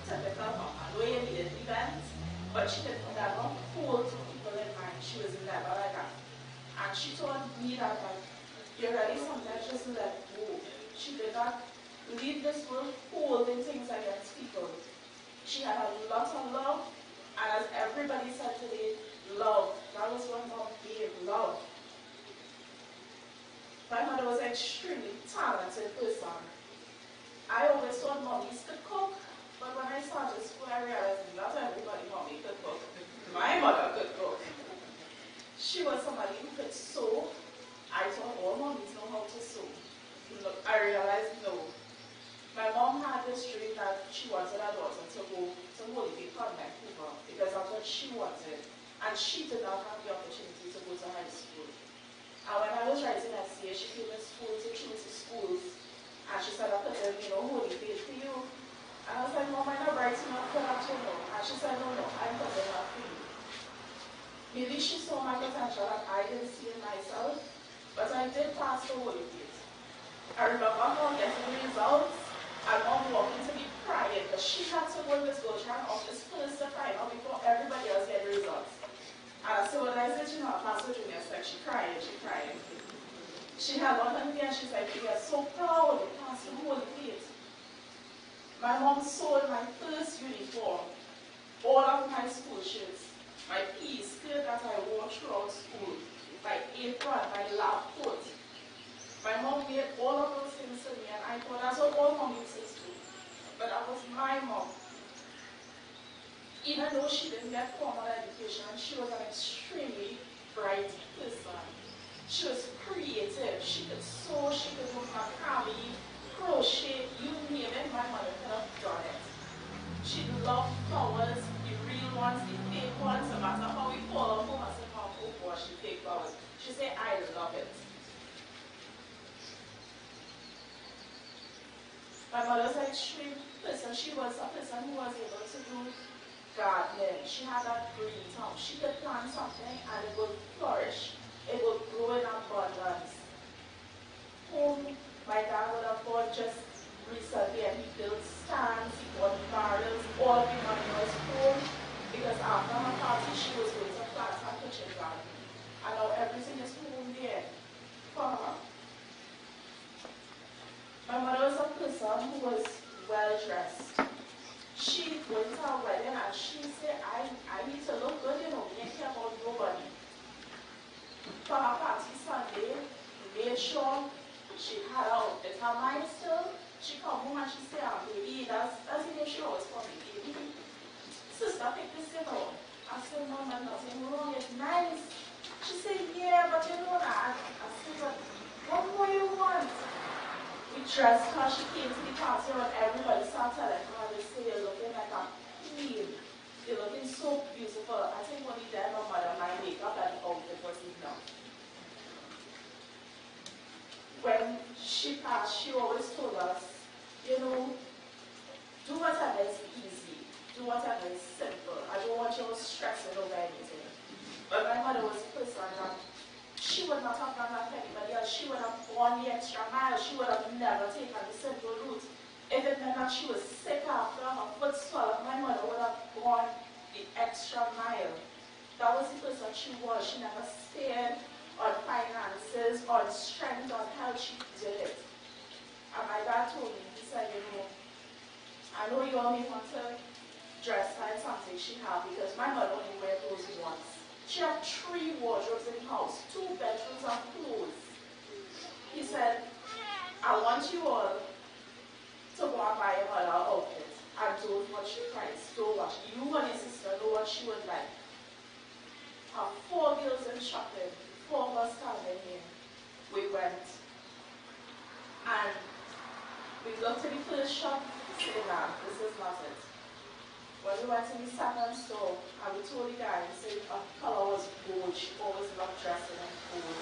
typical mom. I know you needed events, but she did never hold people in mind. She was never like that. And she told me that, like, you really sometimes just let go. She did not leave this world holding things against people. She had a lot of love, and as everybody said today, love. That was what Mom gave, love. My mother was an extremely talented person. I always thought mommies could cook, but when I started school, I realized not everybody mommy could cook. My mother could cook. She was somebody who could sew. I thought all mommies know how to sew. I realized no. My mom had this dream that she wanted her daughter to go to Holy Convent, Vancouver, because that's what she wanted. And she did not have the opportunity to go to high school. And when I was writing essay, she came to school to choose schools. And she said, I put in, Holy Faith for you. And I was like, Mom, I'm not writing up for that, And she said, no, I'm putting that for you. Maybe she saw my potential that I didn't see in myself, but I did pass the Holy Faith. I remember her getting the results, and Mom walking to me crying, because she had to go in this Goshen office first to find out before everybody else get the results. And so when I said, Pastor Junior, it's like she crying. She had one on me and she's like, we are so proud, we passed the Holy Faith. My mom sewed my first uniform, all of my school shirts, my PE skirt that I wore throughout school, my apron, my lab coat. My mom made all of those things for me, and I thought that's what all mom used to do. But that was my mom. Even though she didn't get formal education, she was an extremely bright person. She was creative. She could sew, she could do macrame, crochet, you name it, my mother could have done it. She loved flowers, the real ones, the fake ones, no matter how we call her home, I said, Mom, oh gosh, the fake flowers. She said, I love it. My mother was an extreme person. She was a person who was able to do gardening. She had that green thumb. She could plant something and it would flourish. It would grow in abundance. Home, my dad would have bought just recently, and he built stands, he bought barrels, all of the money was home, because after her party, she was going to plant her kitchen garden. And now everything is home there for her. My mother was a person who was well dressed. She went to her wedding and she said, I need to look good, we ain't care about nobody. For her party Sunday, we made sure she had her in her mind still. She come home and she say, baby, that's the way she always call me, baby. Sister, pick this gift out. I said, Mom, I'm nothing wrong, it's nice. She said, yeah, but you know that. I said, but what more you want? We dressed her, she came to the party and everybody started telling her, they say, you're looking like a queen. You're looking so beautiful. I think only then my mother, my makeup and the outfit was enough. When she passed, she always told us, you know, do whatever is easy, do whatever is simple. I don't want you stressing over anything. But my mother was a person that she would not have done that for anybody else. She would have gone the extra mile. She would have never taken the simple route. If it meant that she was sick after her foot swelled, my mother would have gone the extra mile. That was the person she was. She never spared on finances, on strength, on health. She did it. And my dad told me, he said, you know, I know you only want to dress like something she had because my mother only wear clothes once. She had 3 wardrobes in the house, 2 bedrooms of clothes. He said, I want you all to go and buy your mother an outfit and don't watch the price. Don't watch. You and your sister know what she would like. Her 4 girls in shopping, 4 of us standing here. We went and we looked at the first shop, said, nah, this is not it. When we went to the second store, and we told the guy, he said her color was gold. She always loved dressing in gold.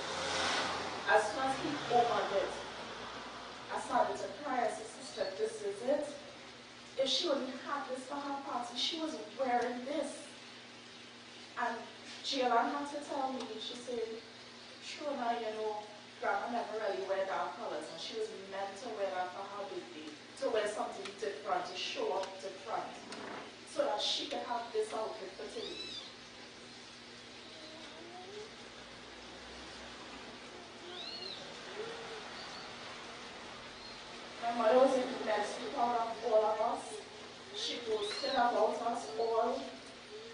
As soon as he opened it, I started to cry. I said, sister, this is it. If she wouldn't have this for her party, she was wearing this. And Jalen had to tell me, she said, sure now, you know, Grandma never really wear dark colors, and she was meant to wear that for her birthday, to wear something different, to show up different, so that she could have this outfit for today. My mother was immensely proud of all of us. She boasted about us all.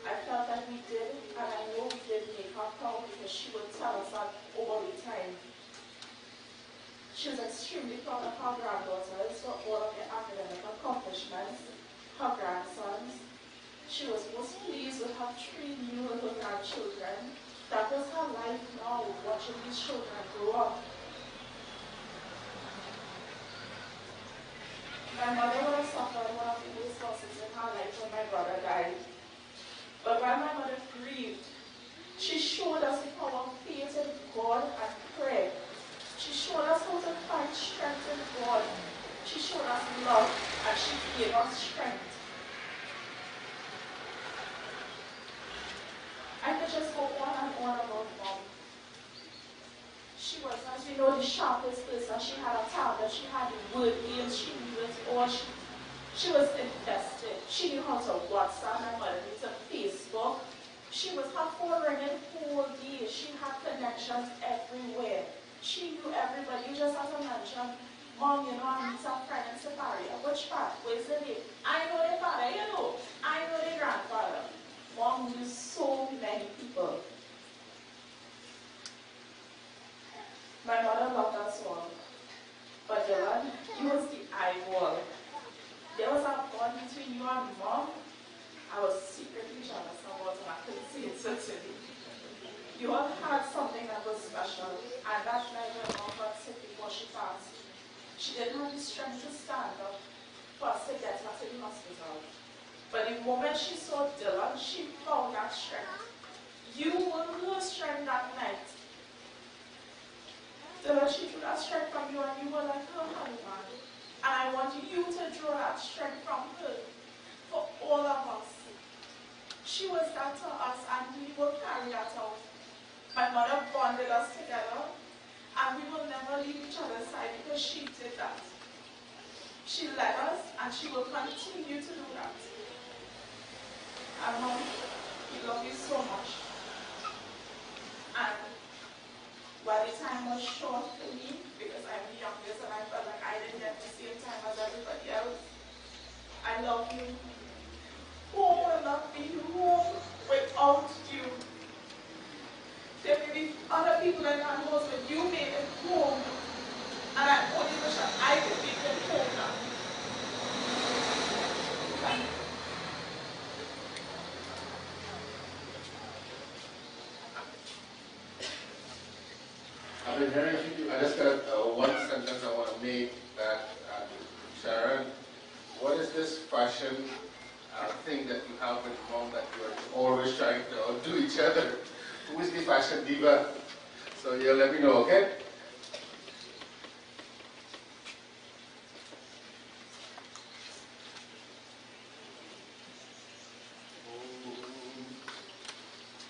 I felt that we did, and I know we did make her proud because she would tell us that over the time. She was extremely proud of her granddaughters for all of their academic accomplishments, her grandsons. She was most pleased with her 3 new little grandchildren. That was her life now, watching these children grow up. My mother would have suffered one of the worst losses in her life when my brother died. But when my mother grieved, she showed us the power of faith in God and prayer. She showed us how to find strength in God. She showed us love, and she gave us strength. I could just go on and on about Mom. She was, as you know, the sharpest person. She had a tablet, she had the word games, she knew it all. She was invested. She knew how to WhatsApp. My mother knew to Facebook. She was her phone ringing whole day. She had connections everywhere. She knew everybody. You just have to mention, Mom, you know, I meet some friend in Safari. Which part? Where's the name? I know their father, you know. I know their grandfather. Mom knew so many people. My mother loved us all. But Dylan, he was the eyeball. There was a bond between you and Mom. I was secretly jealous about and I couldn't see it certainly. You all had something that was special, and that night when Mom got sick before she passed, she didn't have the strength to stand up for us to get her to the hospital. But the moment she saw Dylan, she found that strength. You were her strength that night. Dylan, she drew that strength from you, and you were like her honey man. And I want you to draw that strength from her for all of us. She was that to us, and we will carry that out. My mother bonded us together, and we will never leave each other's side because she did that. She led us, and she will continue to do that. And Mom, we love you so much. And while the time was short for me, because I'm the youngest and I felt like I didn't get the same time as everybody else, I love you. Home will not be home without you. There may be other people in that house, but you made it home. And I only wish that I could make it home now. I just got one sentence I want to make that, Sharon, what is this fashion thing that you have with mom that you are always trying to outdo each other? Who is the fashion diva? So you'll let me know, okay?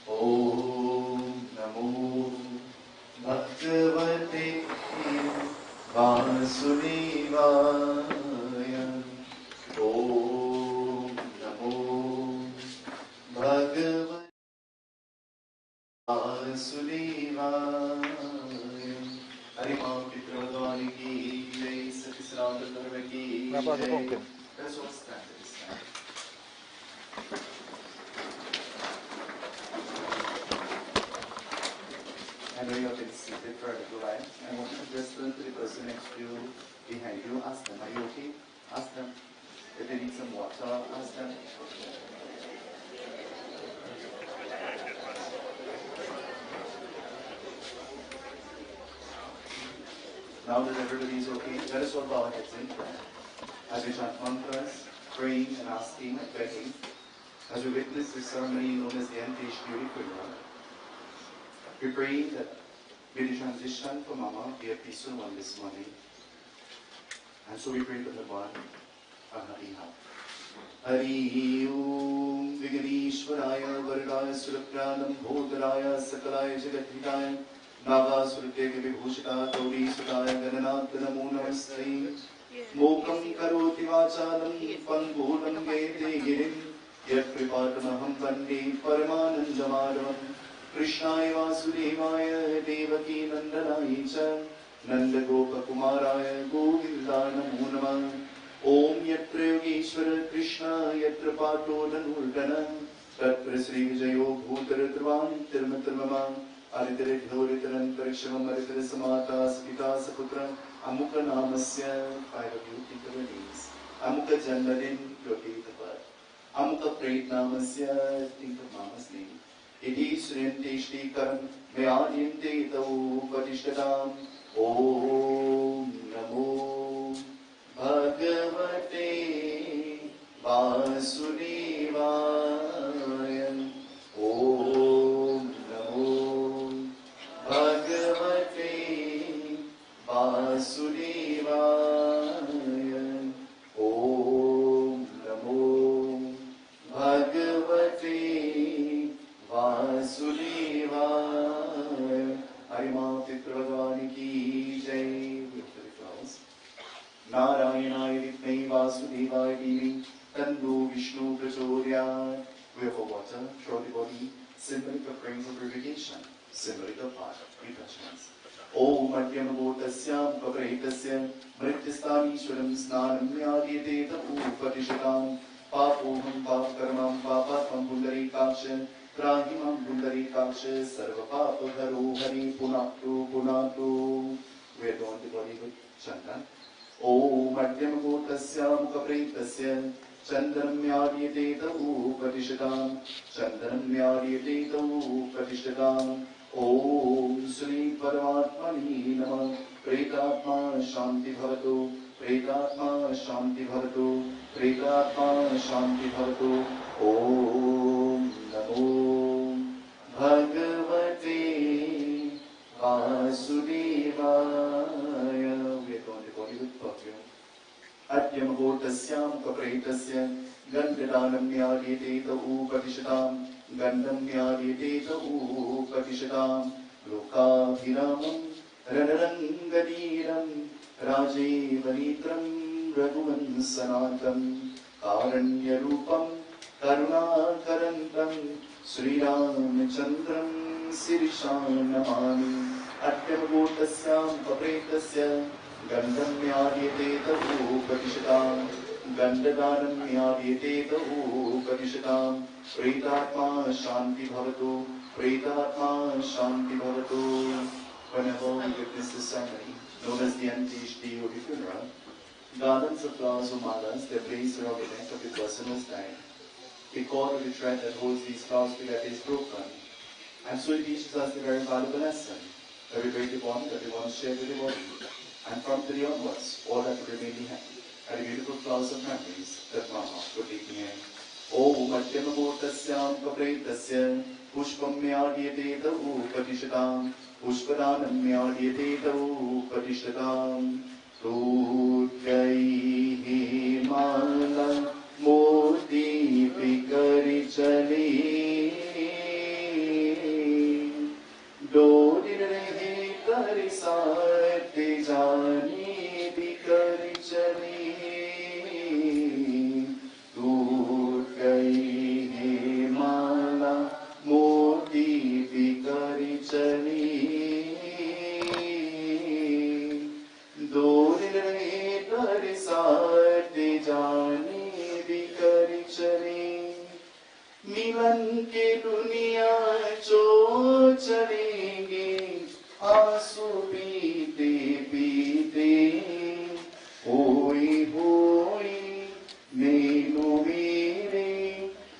Om Namo Bhagavate Vasudevaya. Om Namo Bhagavate Vasudevaya. Hari Ram Pitravadvani ki jai, Sati Srata Dharma ki jai. Let's all stand at this time. I know you have been seated for a little while. I want you to just turn to the person next to you, behind you, ask them, are you okay? Ask them. If they need some water, ask them. Now that everybody is okay, let us all bow our heads in prayer. As we chant mantras, praying and asking, begging, as we witness this ceremony known as the Antishpuri Punya, we pray that may the transition for Mama be a peaceful one this morning. And so we pray to Bhagwan on her behalf. Hari Om Viganeshwaraya Varadaya Surapranam Bhodaraya Sakalaya Jagathitaya Naga Surutega Vibhushita Gauri Sudaya Gananath Namo Namaste Mokam Karoti Vachalam Pangudam Gete Girim Yat Kripatamaham Vande Paramanandamadavam Krishnaya Vasudevaya Devaki Nandanaya Cha Nanda Gopa Kumaraya Govindaya Namo Namah Om Yatra Yogeshwara Krishna Yatra Pato Danurdana Tatra Sri Vijayo Bhutara Travan Tirmatirmama Aridare Dhoritaran Parikshavam Aridare Samata Spita Saputra Amuka Namasya 5 of you think of your names Amuka Janmadin your date of birth Amuka Prait Namasya think of Mama's name Iti Sriyante Shrikaram Mayanyante Tau Patishtatam Om Namo Bhagavate Vasudevaya. Om Namo Bhagavate Vasudevaya. Om Namo Bhagavate Vasudevaya. Harima Pitravadvani ki jai. Narayana Vidmai Vasudevaya Devi Tanno Vishnu Prachodayat. We have a water, throw the body, symbolic of praying for purification, symbolic of heart, refreshments. Om Madhyam Bhotasyam Pavraitasya Mrityasthamishwaram Snanam Yadiyate Tapu Patishatam Papoham Papakarmam Papatmam Pundarikaksha Trahimam Pundarikaksha Sarva Papadharo Hari Punatu Punatu. We adorn the body with chandan. Om Madhyam Bhotasyam Pavraitasya Chandanam Yadiyate Tapu Patishatam Chandanam Yadiyate Tapu Patishatam. Om Sri Paramatmani Namah. Pretatma Shanti Bhavatu. Pretatma Shanti Bhavatu. Pretatma Shanti Bhavatu. Om Namo Bhagavate Vasudevaya. We are going to body with perfume. Adyam Bhotasyam Kapretasya Gandadanam Yadiyate Tau Patishatam Gandam Yadiyate Tau Patishatam Lokabhiramam Ranarangadiram Rajevanitram Raghuvan Sanatam Karanyarupam Karunakarantam Sri Ramachandram Sirishan Namani. Adyam Bhotasyam Kapretasya Gandham Yadiyate Tau Patishatam Gandadanam Yadiyate Tau Patishatam Pretatma Shanti Bhavatu. Pretatma Shanti Bhavatu. Whenever we witness this ceremony, known as the Antishpuri funeral, garlands of flowers or malas, they are placed around the neck of the person who has died. The cord of the thread that holds these flowers together is broken, and so it teaches us the very valuable lesson every great bond that they once shared with the body. And from today onwards, all that would remain behind are the beautiful flowers of memories that Mama would leave behind. Om Madhyamamotasyam Kapretasya Pushpam Myadiyate Tau Patishatam Pushpadanam Myadiyate Tau Patishatam Rukai Mala Moti Pikari Chali Dodi Rehi Kari Sati Jani Pikari Chali Mala Moti Vikari Chali Dore Tari Sati Jani Vikari Chali Milan ke duniya cho chalenge Aasu pite pite Hoi hoi Menu mere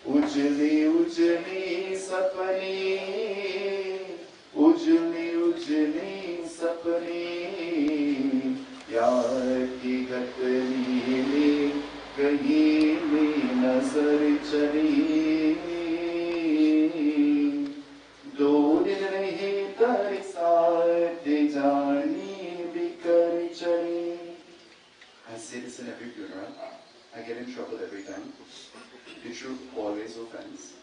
Ujli ujli sapne Ujli ujli sapne Yaar ki gatli mein kahin mein nazar chali Do din rahe tar saath jani bikar chali. I say this in every funeral. I get in trouble every time. The truth always offends.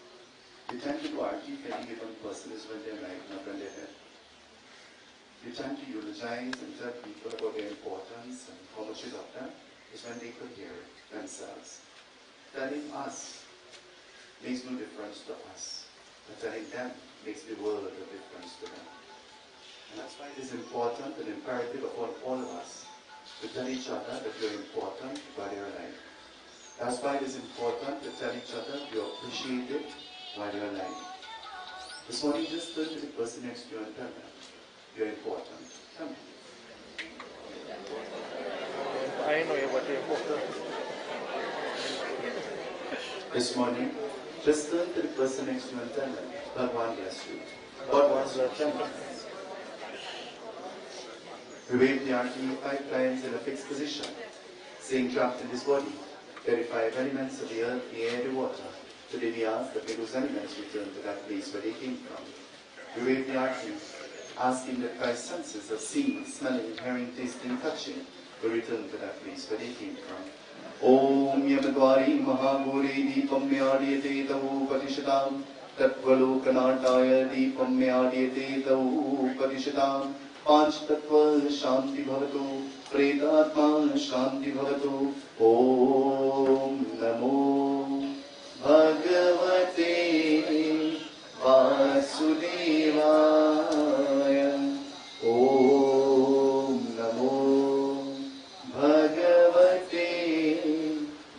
The time to do arti if any given person is when they're alive, not when they're dead. The time to eulogize and tell people about their importance and how much is of them is when they could hear it themselves. Telling us makes no difference to us, but telling them makes the world of difference to them. And that's why it is important and imperative upon all of us to tell each other that you're important while you're alive. That's why it is important to tell each other you're appreciated while you're alive. This morning, just turn to the person next to you and tell them you're important. Come on. I know what you're important. This morning, just turn to the person next to you and tell them God bless you. God wants you. Come on. We wave the artery 5 times in a fixed position, saying trapped in this body, 35 elements of the earth, the air, the water. Today we ask that those elements return to that place where they came from. We wave the artery, asking that 5 senses of seeing, smelling, hearing, tasting, touching will return to that place where they came from. Om Yamadwari Mahabhuri Deepam Myadiyate Tavu Patishatam Tattvalokanaataya Deepam Myadiyate Tavu Patishatam Panch Tattva Shanti Bhavatu Pretatma Shanti Bhavatu Om Namo Bhagavate Vasudevaya Om Namo Bhagavate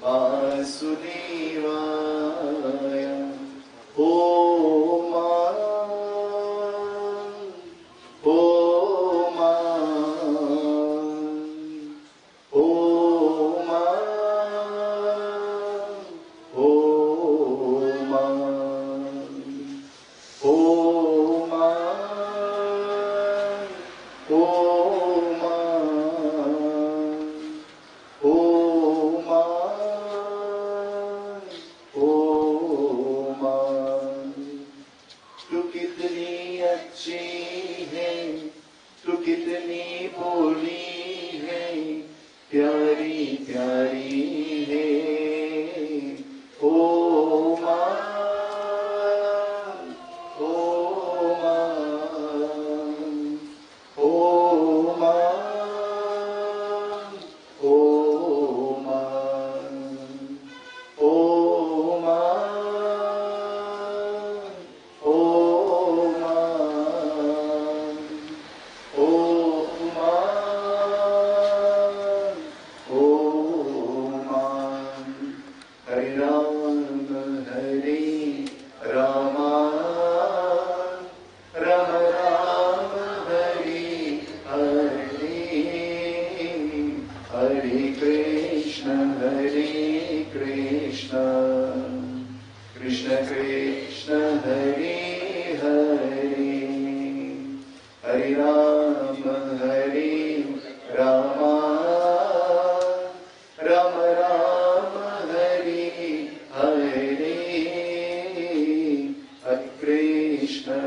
Vasudevaya Om Krishna,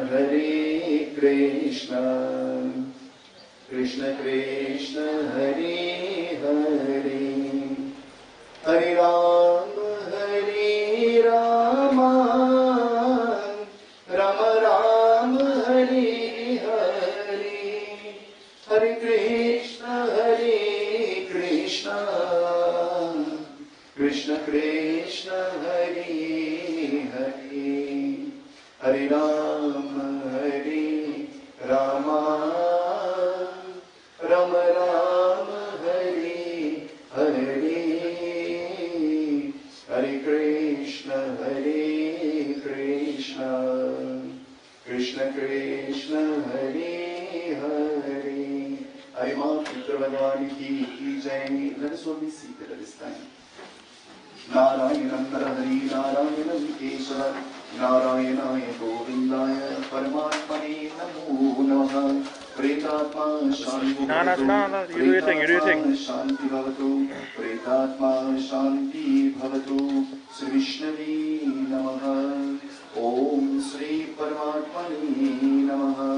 Krishna Krishna, Hare Hare, Hare Rama, Rama Rama, Hare Hare, Hare Krishna, Krishna Krishna, Hare Hare, Hare Rama, Rama Rama, Hare Hare, Hare Krishna, Krishna Krishna, Hare Hare. Hare Maa Putra Bhagwan ki jai. Let us all be seated at this time. Narayanam Narahari Narayanam Keshavam Narayanaya Govindaya Paramatmane Namo Namaha. Pretatma Shanti Bhavatu, Pretatma Shanti Bhavatu, Pretatma Shanti Bhavatu, Sri Vishnavi Namaha. Om Sri Paramatmane Namaha.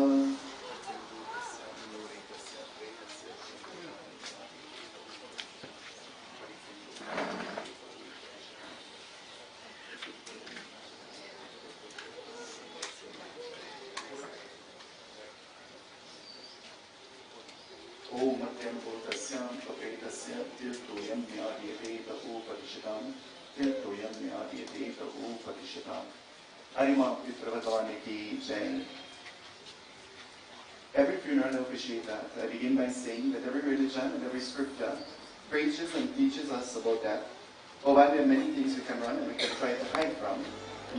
Om Matyam Bhotasyam Papetasya Tirtoyam Nyadiyate Tahu Padishatam Tirtoyam Nyadiyate Tahu Padishatam. Hare Maa Putra Bhagwan ki jai. Every funeral, I appreciate that. I begin by saying that every religion and every scripture preaches and teaches us about that. But while there are many things we can run and we can try to hide from,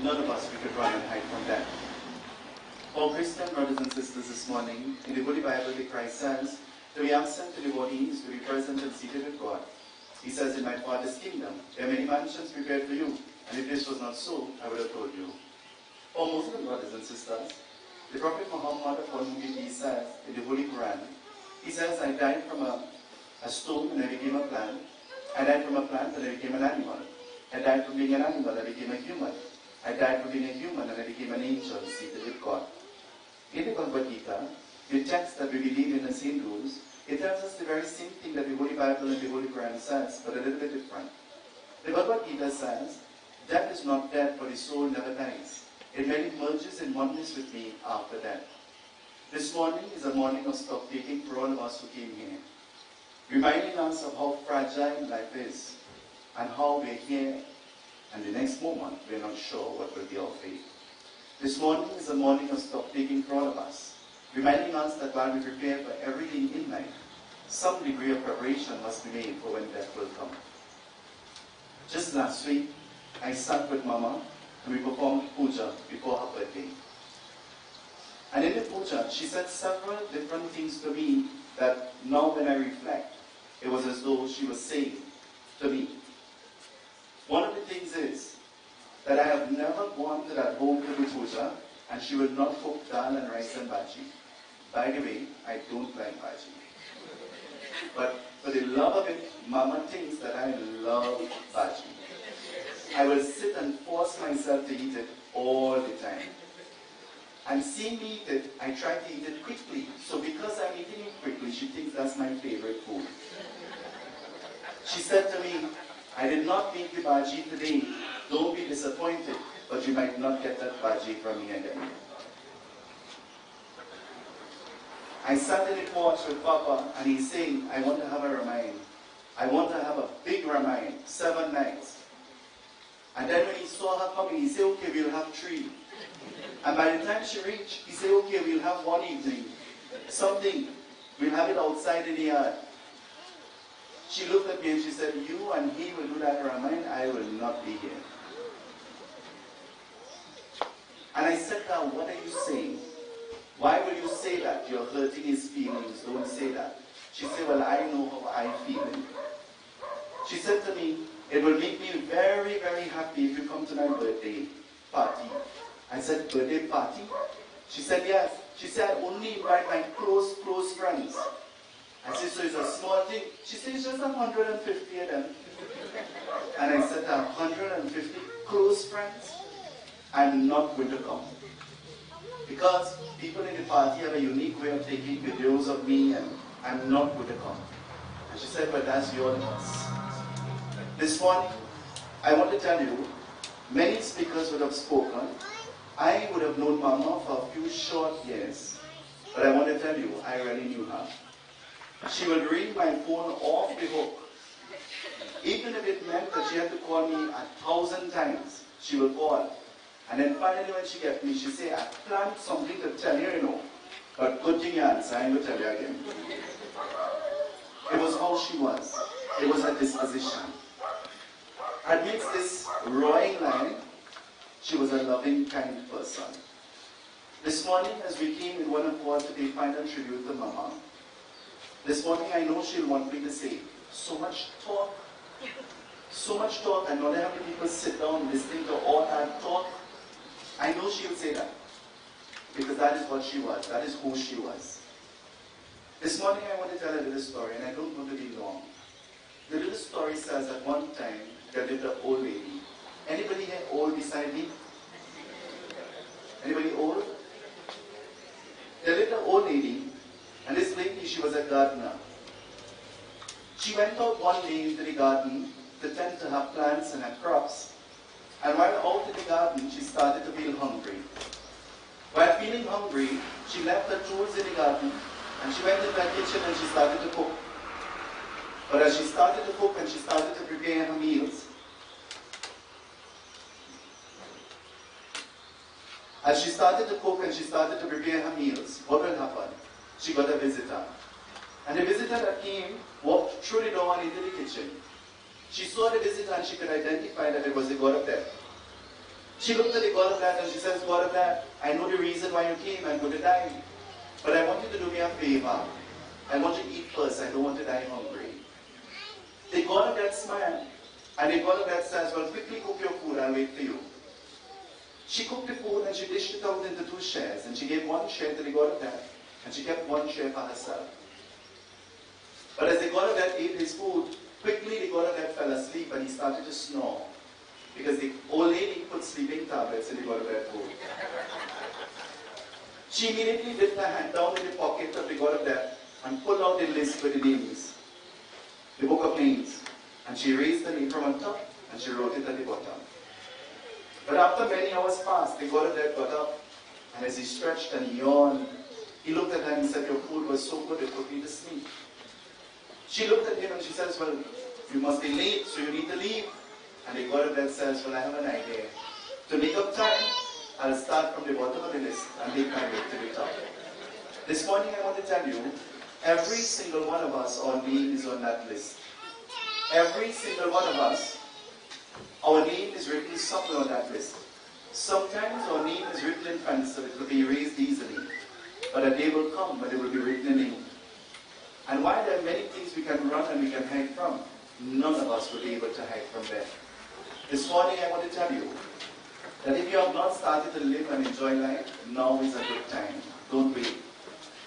none of us we could run and hide from that. For Christian brothers and sisters this morning, in the Holy Bible, the Christ says, to be absent to devotees, to be present and seated with God. He says, in my Father's kingdom, there are many mansions prepared for you, and if this was not so, I would have told you. For Muslim brothers and sisters, the Prophet Muhammad, upon whom peace says, in the Holy Quran, he says, I died from a stone and I became a plant. I died from a plant and I became an animal. I died from being an animal, I became a human. I died from being a human and I became an angel seated with God. In the Bhagavad Gita, the text that we believe in as Hindus, it tells us the very same thing that the Holy Bible and the Holy Quran says, but a little bit different. The Bhagavad Gita says, death is not death, but the soul never dies. It merely merges in oneness with me after death. This morning is a morning of stock taking for all of us who came here, reminding us of how fragile life is and how we're here, and the next moment we're not sure what will be our fate. This morning is a morning of stock taking for all of us, reminding us that while we prepare for everything in life, some degree of preparation must be made for when death will come. Just last week, I sat with Mama and we performed puja before her birthday. And in the puja, she said several different things to me that now when I reflect, it was as though she was saying to me. One of the things is that I have never gone to that home to do puja and she will not cook dal and rice and bhaji. By the way, I don't like bhaji. But for the love of it, Mama thinks that I love bhaji. I will sit and force myself to eat it all the time. And seeing me eat it, I try to eat it quickly. So because I'm eating it quickly, she thinks that's my favorite food. She said to me, I did not make the bhaji today. Don't be disappointed, but you might not get that bhaji from me again. I sat in the porch with Papa and he's saying, I want to have a Ramayana. I want to have a big Ramayana, 7 nights. And then when he saw her coming, he said, okay, we'll have 3. And by the time she reached, he said, okay, we'll have 1 evening. Something. We'll have it outside in the yard. She looked at me and she said, you and he will do that Ramayana, I will not be here. And I said, now, what are you saying? Why will you say that? You're hurting his feelings. Don't say that. She said, well, I know how I'm feeling. She said to me, it will make me very, very happy if you come to my birthday party. I said, birthday party? She said, yes. She said, I only invite my close friends. I said, so it's a small thing? She said, it's just 150 of them. And I said, 150 close friends? I'm not going to come. because people in the party have a unique way of taking videos of me and I'm not going to come. And she said, but that's your loss. This morning, I want to tell you, many speakers would have spoken. I would have known Mama for a few short years, but I want to tell you, I really knew her. She would ring my phone off the hook. Even if it meant that she had to call me 1,000 times, she would call. And then finally when she gets me, she say, I planned something to tell you, you know, but good thing you answer, I will tell you again. It was how she was. It was her disposition. Amidst this roaring line, she was a loving, kind person. This morning, as we came in one accord to pay final tribute to Mama, this morning I know she'll want me to say, so much talk, and not having people sit down listening to all that talk. I know she'll say that, because that is what she was, that is who she was. This morning I want to tell a little story, and I don't want to be long. The little story says that one time there lived an old lady. Anybody here old beside me? Anybody old? There lived an old lady, and this lady, she was a gardener. She went out one day into the garden to tend to her plants and her crops. And while out in the garden, she started to feel hungry. While feeling hungry, she left her tools in the garden, and she went into the kitchen and she started to cook. But as she started to cook and she started to prepare her meals, what will happen? She got a visitor. And the visitor that came walked through the door and into the kitchen. She saw the visitor and she could identify that it was the god of death. She looked at the god of death and she says, God of death, I know the reason why you came, I'm going to die. But I want you to do me a favor. I want you to eat first, I don't want to die hungry. The god of death smiled. And the god of death says, well, quickly cook your food, I'll wait for you. She cooked the food and she dished it out into 2 shares. And she gave 1 share to the god of death. And she kept 1 share for herself. But as the god of death ate his food, quickly the god of death fell asleep and he started to snore. Because the old lady put sleeping tablets in the god of death food. She immediately dipped her hand down in the pocket of the god of death and pulled out the list with the names. The book of names. And she raised the name from on top and she wrote it at the bottom. But after many hours passed, the god of death got up, and as he stretched and yawned, he looked at her and he said, your food was so good it put me to sleep. She looked at him and she says, well, you must be late, so you need to leave. And the god of death says, well, I have an idea. To make up time, I'll start from the bottom of the list and make my way to the top. This morning I want to tell you, every single one of us, our name is on that list. Every single one of us, our name is written somewhere on that list. Sometimes our name is written in pencil, it will be erased easily. But a day will come when it will be written in ink. And while there are many things we can run and we can hide from, none of us will be able to hide from them. This morning I want to tell you that if you have not started to live and enjoy life, now is a good time. Don't wait.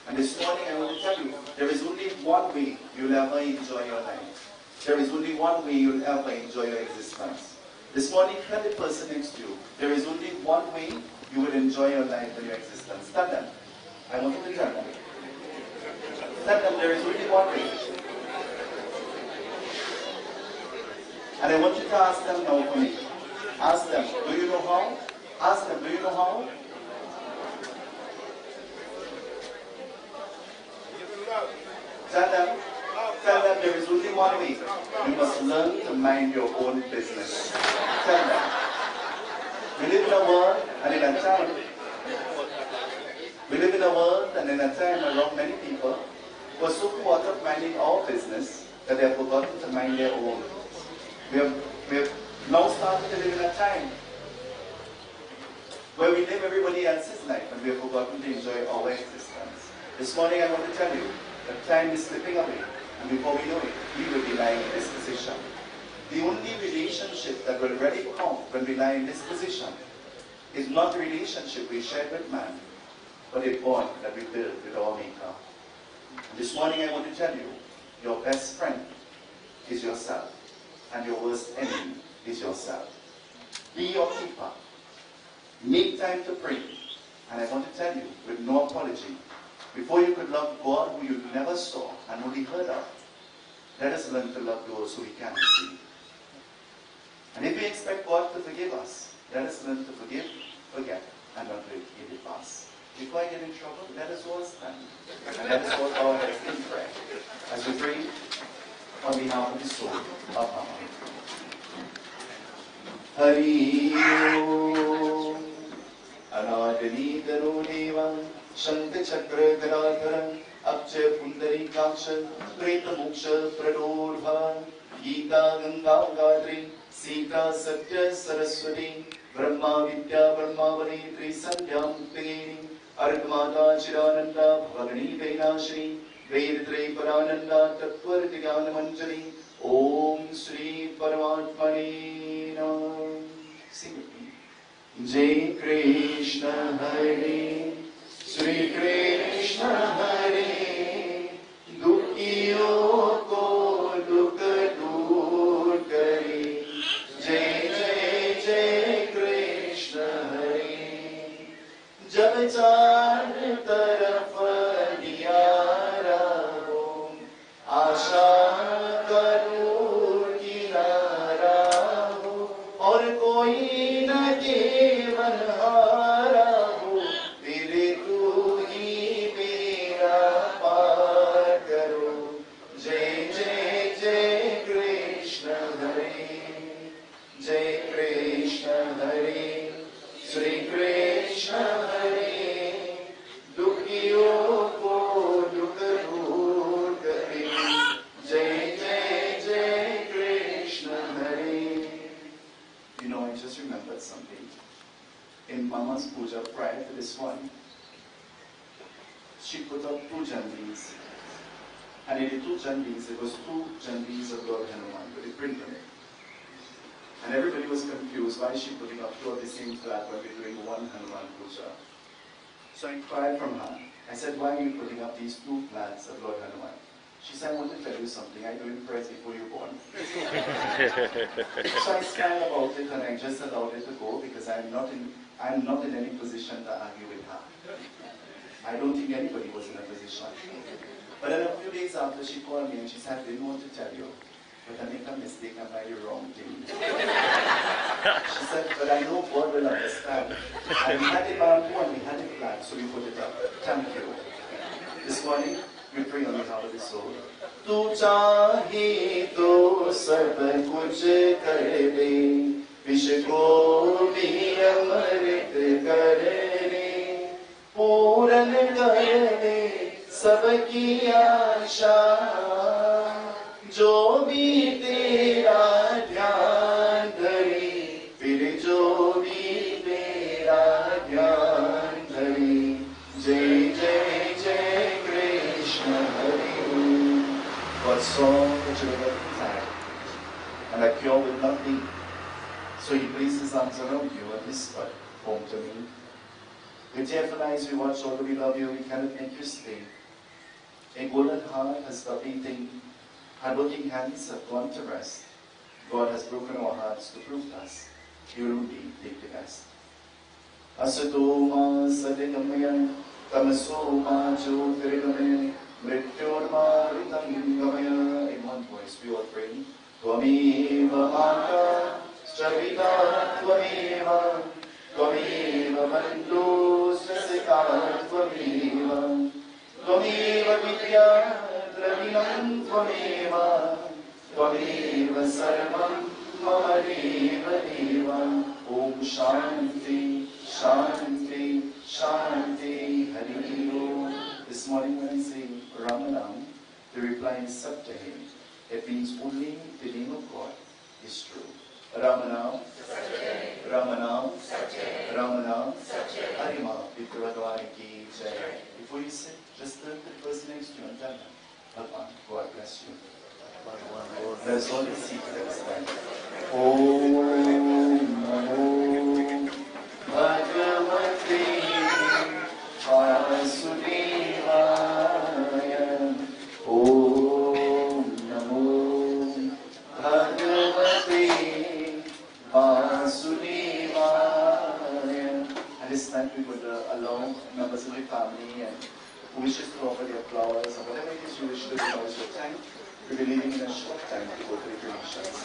And this morning I want to tell you, there is only one way you'll ever enjoy your life. There is only one way you'll ever enjoy your existence. This morning, tell the person next to you, there is only one way you will enjoy your life and your existence. Tell them. I want you to tell them. Tell them there is only one way. And I want you to ask them now for me. Ask them, do you know how? Ask them, do you know how? Tell them there is only one way. You must learn to mind your own business. Tell them. We live in a world and in a time. We live in a world and in a time around many people who are so caught up minding our business that they have forgotten to mind their own. We have now started to live in a time where we live everybody else's life and we have forgotten to enjoy our existence. This morning I want to tell you that time is slipping away, and before we know it, we will be lying in this position. The only relationship that will really count when we lie in this position is not the relationship we share with man, but a bond that we build with our Maker. And this morning I want to tell you, your best friend is yourself, and your worst enemy is yourself. Be your keeper. Make time to pray. And I want to tell you, with no apology, before you could love God who you never saw and only heard of, let us learn to love those who we can see. And if we expect God to forgive us, let us learn to forgive, forget, and not let it pass. Before I get in trouble, let us all stand. And let us all bow our heads in prayer as we pray on behalf of the soul of Mama. Hari Om Anadani Darudeva Shanta Chakra Garadharan Abjay Pundari Kaksha Preta Moksha Pradurva Gita Ganga Gadri Sita Satya Saraswati Brahma Vidya Brahma Vanitri Sandhyam Muktigini Argamata Chirananda Bhavagani Vainashri Vedatre Parananda Tattvar Tigana Manjari Om Sri Paramatmane Nam. Sing with me. Jai Krishna Hare Sri Krishna Hare Dukhiyo ko dukh dur kare Jai Jai Jai Krishna Hare Jab char taraf diyara ho Asha karur kinara ho Aur koi na jeevan hara ho Tere tu hi mera paar karo Jai Jai Jai Krishna Hare Jai Krishna Hare Sri Krishna Hare Dukhiyo ko dukh dur kare Jai Jai Jai Krishna Hare. You know, I just remembered something. In Mama's puja prior to this one, she put up 2 jandis. And in the 2 jandis, it was 2 jandis of Lord Hanuman with the print on it. And everybody was confused, why is she putting up 2 of the same flag when we're doing 1 Hanuman puja? So I inquired from her. I said, why are you putting up these 2 flags of Lord Hanuman? She said, I want to tell you something. I do it first before you were born. So I smiled about it and I just allowed it to go because I'm not in any position to argue with her. I don't think anybody was in a position. But then a few days after, she called me and she said, I didn't want to tell you, but I make a mistake and buy the wrong thing. She said, but I know God will understand. And we had it bamboo and we had it flat, so we put it up. Thank you. This morning, we pray on behalf of the soul. Tu chahe to sab kuch kar de, vish ko bhi amrit kar de, puran kar de sabki aasha, jo bhi tera dhyan dhare, fir jo bhi tera dhyan dhare, Jai Jai Jai Krishna Hare. God saw that you were getting tired, and that cure will not be. So he placed his arms around you and whispered, home to me. With tearful eyes we watch, although we love you, we cannot make you stay. A golden heart has stopped beating, hard-working hands have gone to rest. God has broken our hearts to prove to us he will indeed take the best. Asato ma sadigamaya, tamaso ma jyotirgamaya, mrityorma ritangamaya. In one voice we all pray. Tvameva mata, stravita tvameva, tvameva bandhu sasika tvameva, tvameva vidya dravinam tvameva, tvameva sarvam mama deva deva. Om Shanti, Shanti, Shanti, Hari Om. This morning when I sing Ramanam, the reply is Satyahi. It means only the name of God is true. Ramanam, Ramanam, Ramanam, Harima, Bhagwan ki Jai. Before you sit, just turn to the person next to you and tell them, Bhagwan, God bless you. Let us all be seated at this time. Om Namo Bhagavate Vasudevaya. Om Namo Bhagavate Vasudevaya. At this time we would allow members in the family and who wishes to offer their flowers or whatever it is you wish to do, now is your time. We'll be leaving in a short time to go to the cremations.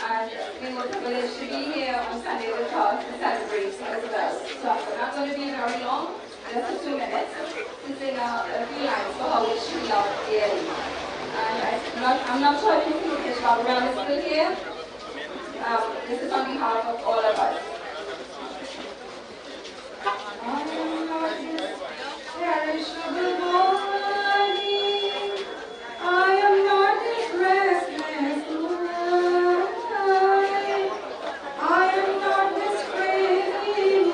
And we were privileged to be here on Sunday with us to celebrate as well. So I'm not going to be very long, just a few minutes, to sing a few lines for how we should love dearly. And I'm not sure if Mr. Baburam is still here. This is on behalf of all of us. I am not this perishable body. I am not this restless mind. I am not this craving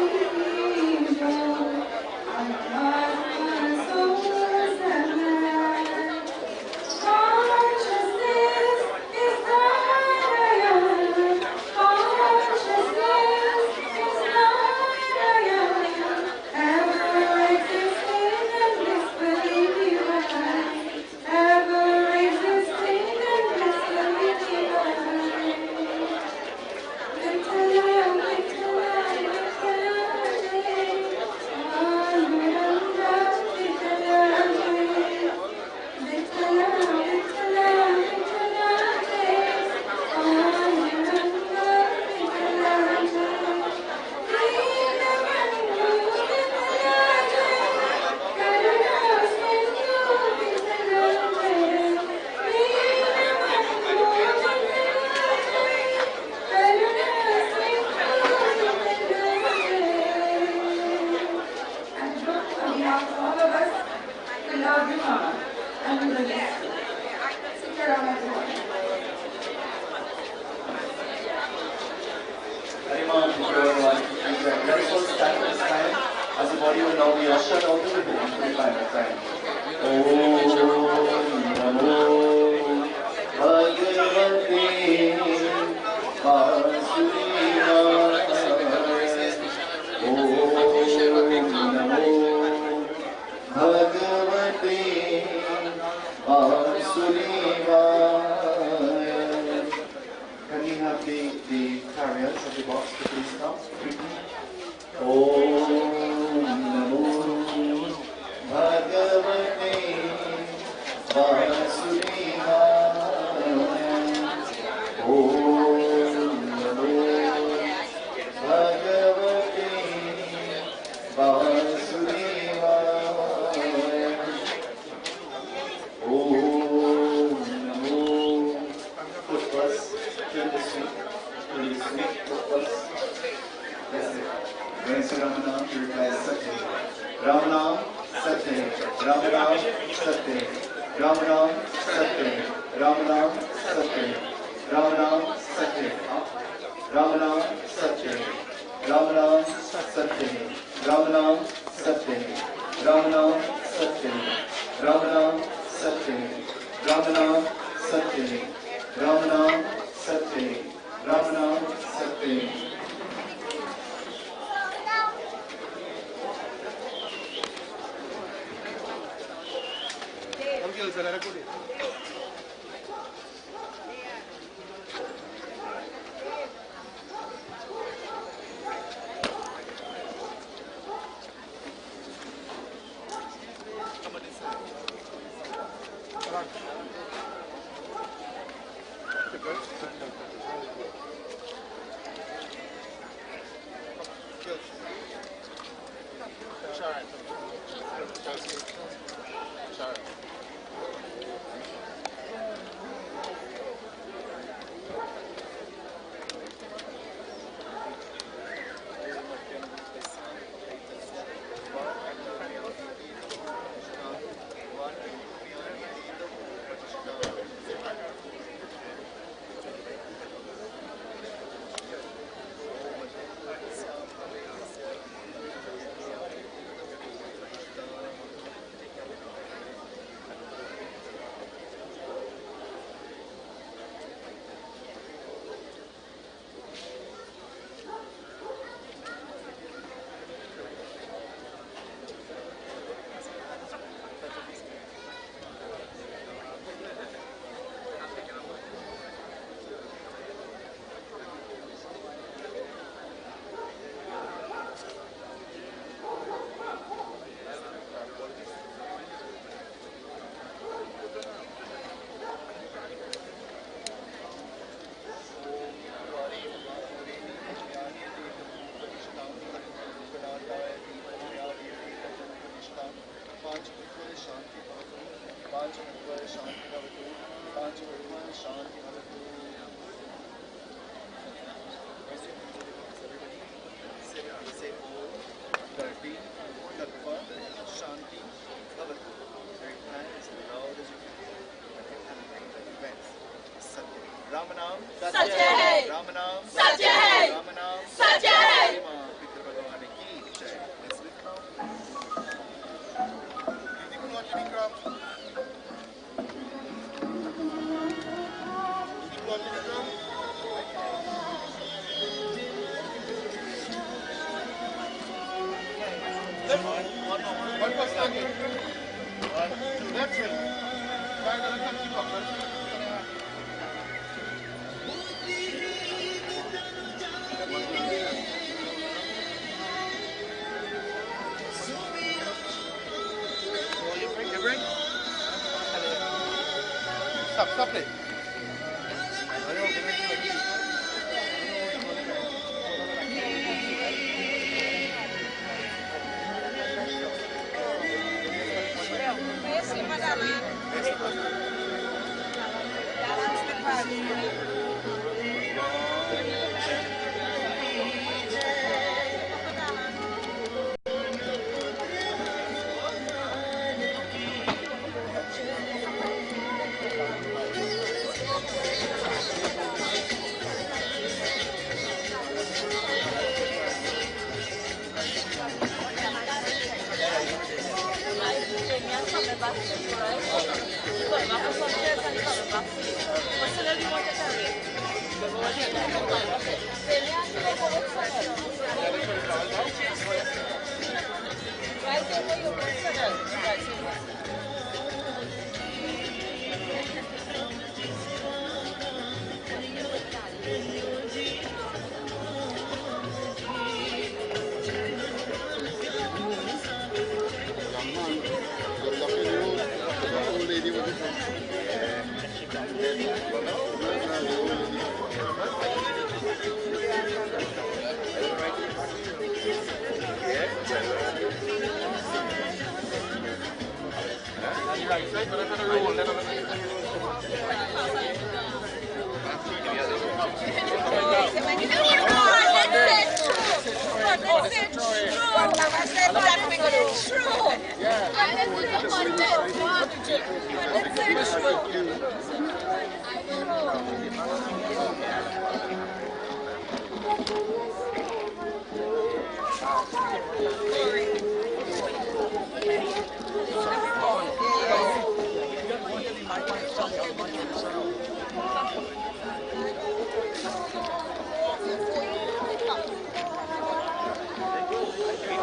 evil. I am my soul's man. Consciousness is not I am. Consciousness is not I am. Ever existing and blissfully divine. Ever existing and blissfully divine. Little lamb, little lamb, little lamb, on behalf of all of us, we love you, Mama, and we will miss you. Sit around, everyone. Very much, everyone. Let us all stand for this time as the body will now be ushered out of the room for the final time. Om Namo Bhagavate Vasudevaya. Om Namo Bhagavate Vasudevaya. Can we have the carriers of the box to please come quickly? Om Namo Bhagavate Vasudevaya. Om Namo Bhagavate Vasudevaya. Om Namo. Put first, turn this way, put first. That's it. When you say Ramanam, you reply Satya. Ramanam, Satya. Ramanam, Satya. Ramanam, Satya. Ramanam, Satya. Ramanam, Satya. Ramanam, Satya. Ramanam, Satya. Ramanam, Satya. Ramanam, Satya. Ramanam, Satya. Ramanam, Satya. Ramanam, Satya. Ramanam, Satya. सच्चे हैं Ramanam, सच्चे हैं Ramanam, सच्चे हैं One more standing. That's it. Try to keep up. You bring? Stop it.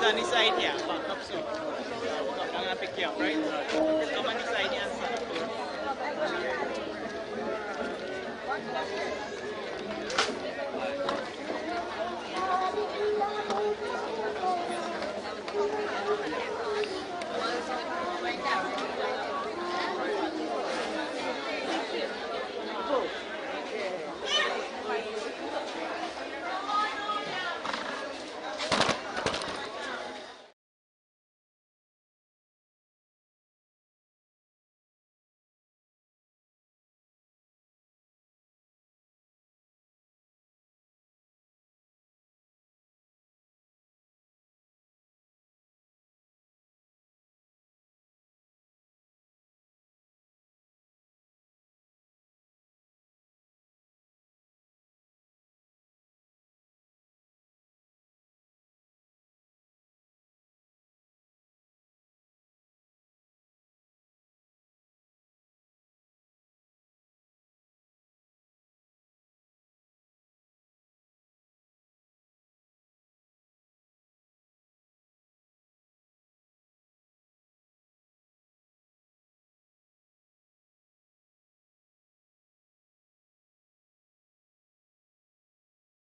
Sunny side, yeah.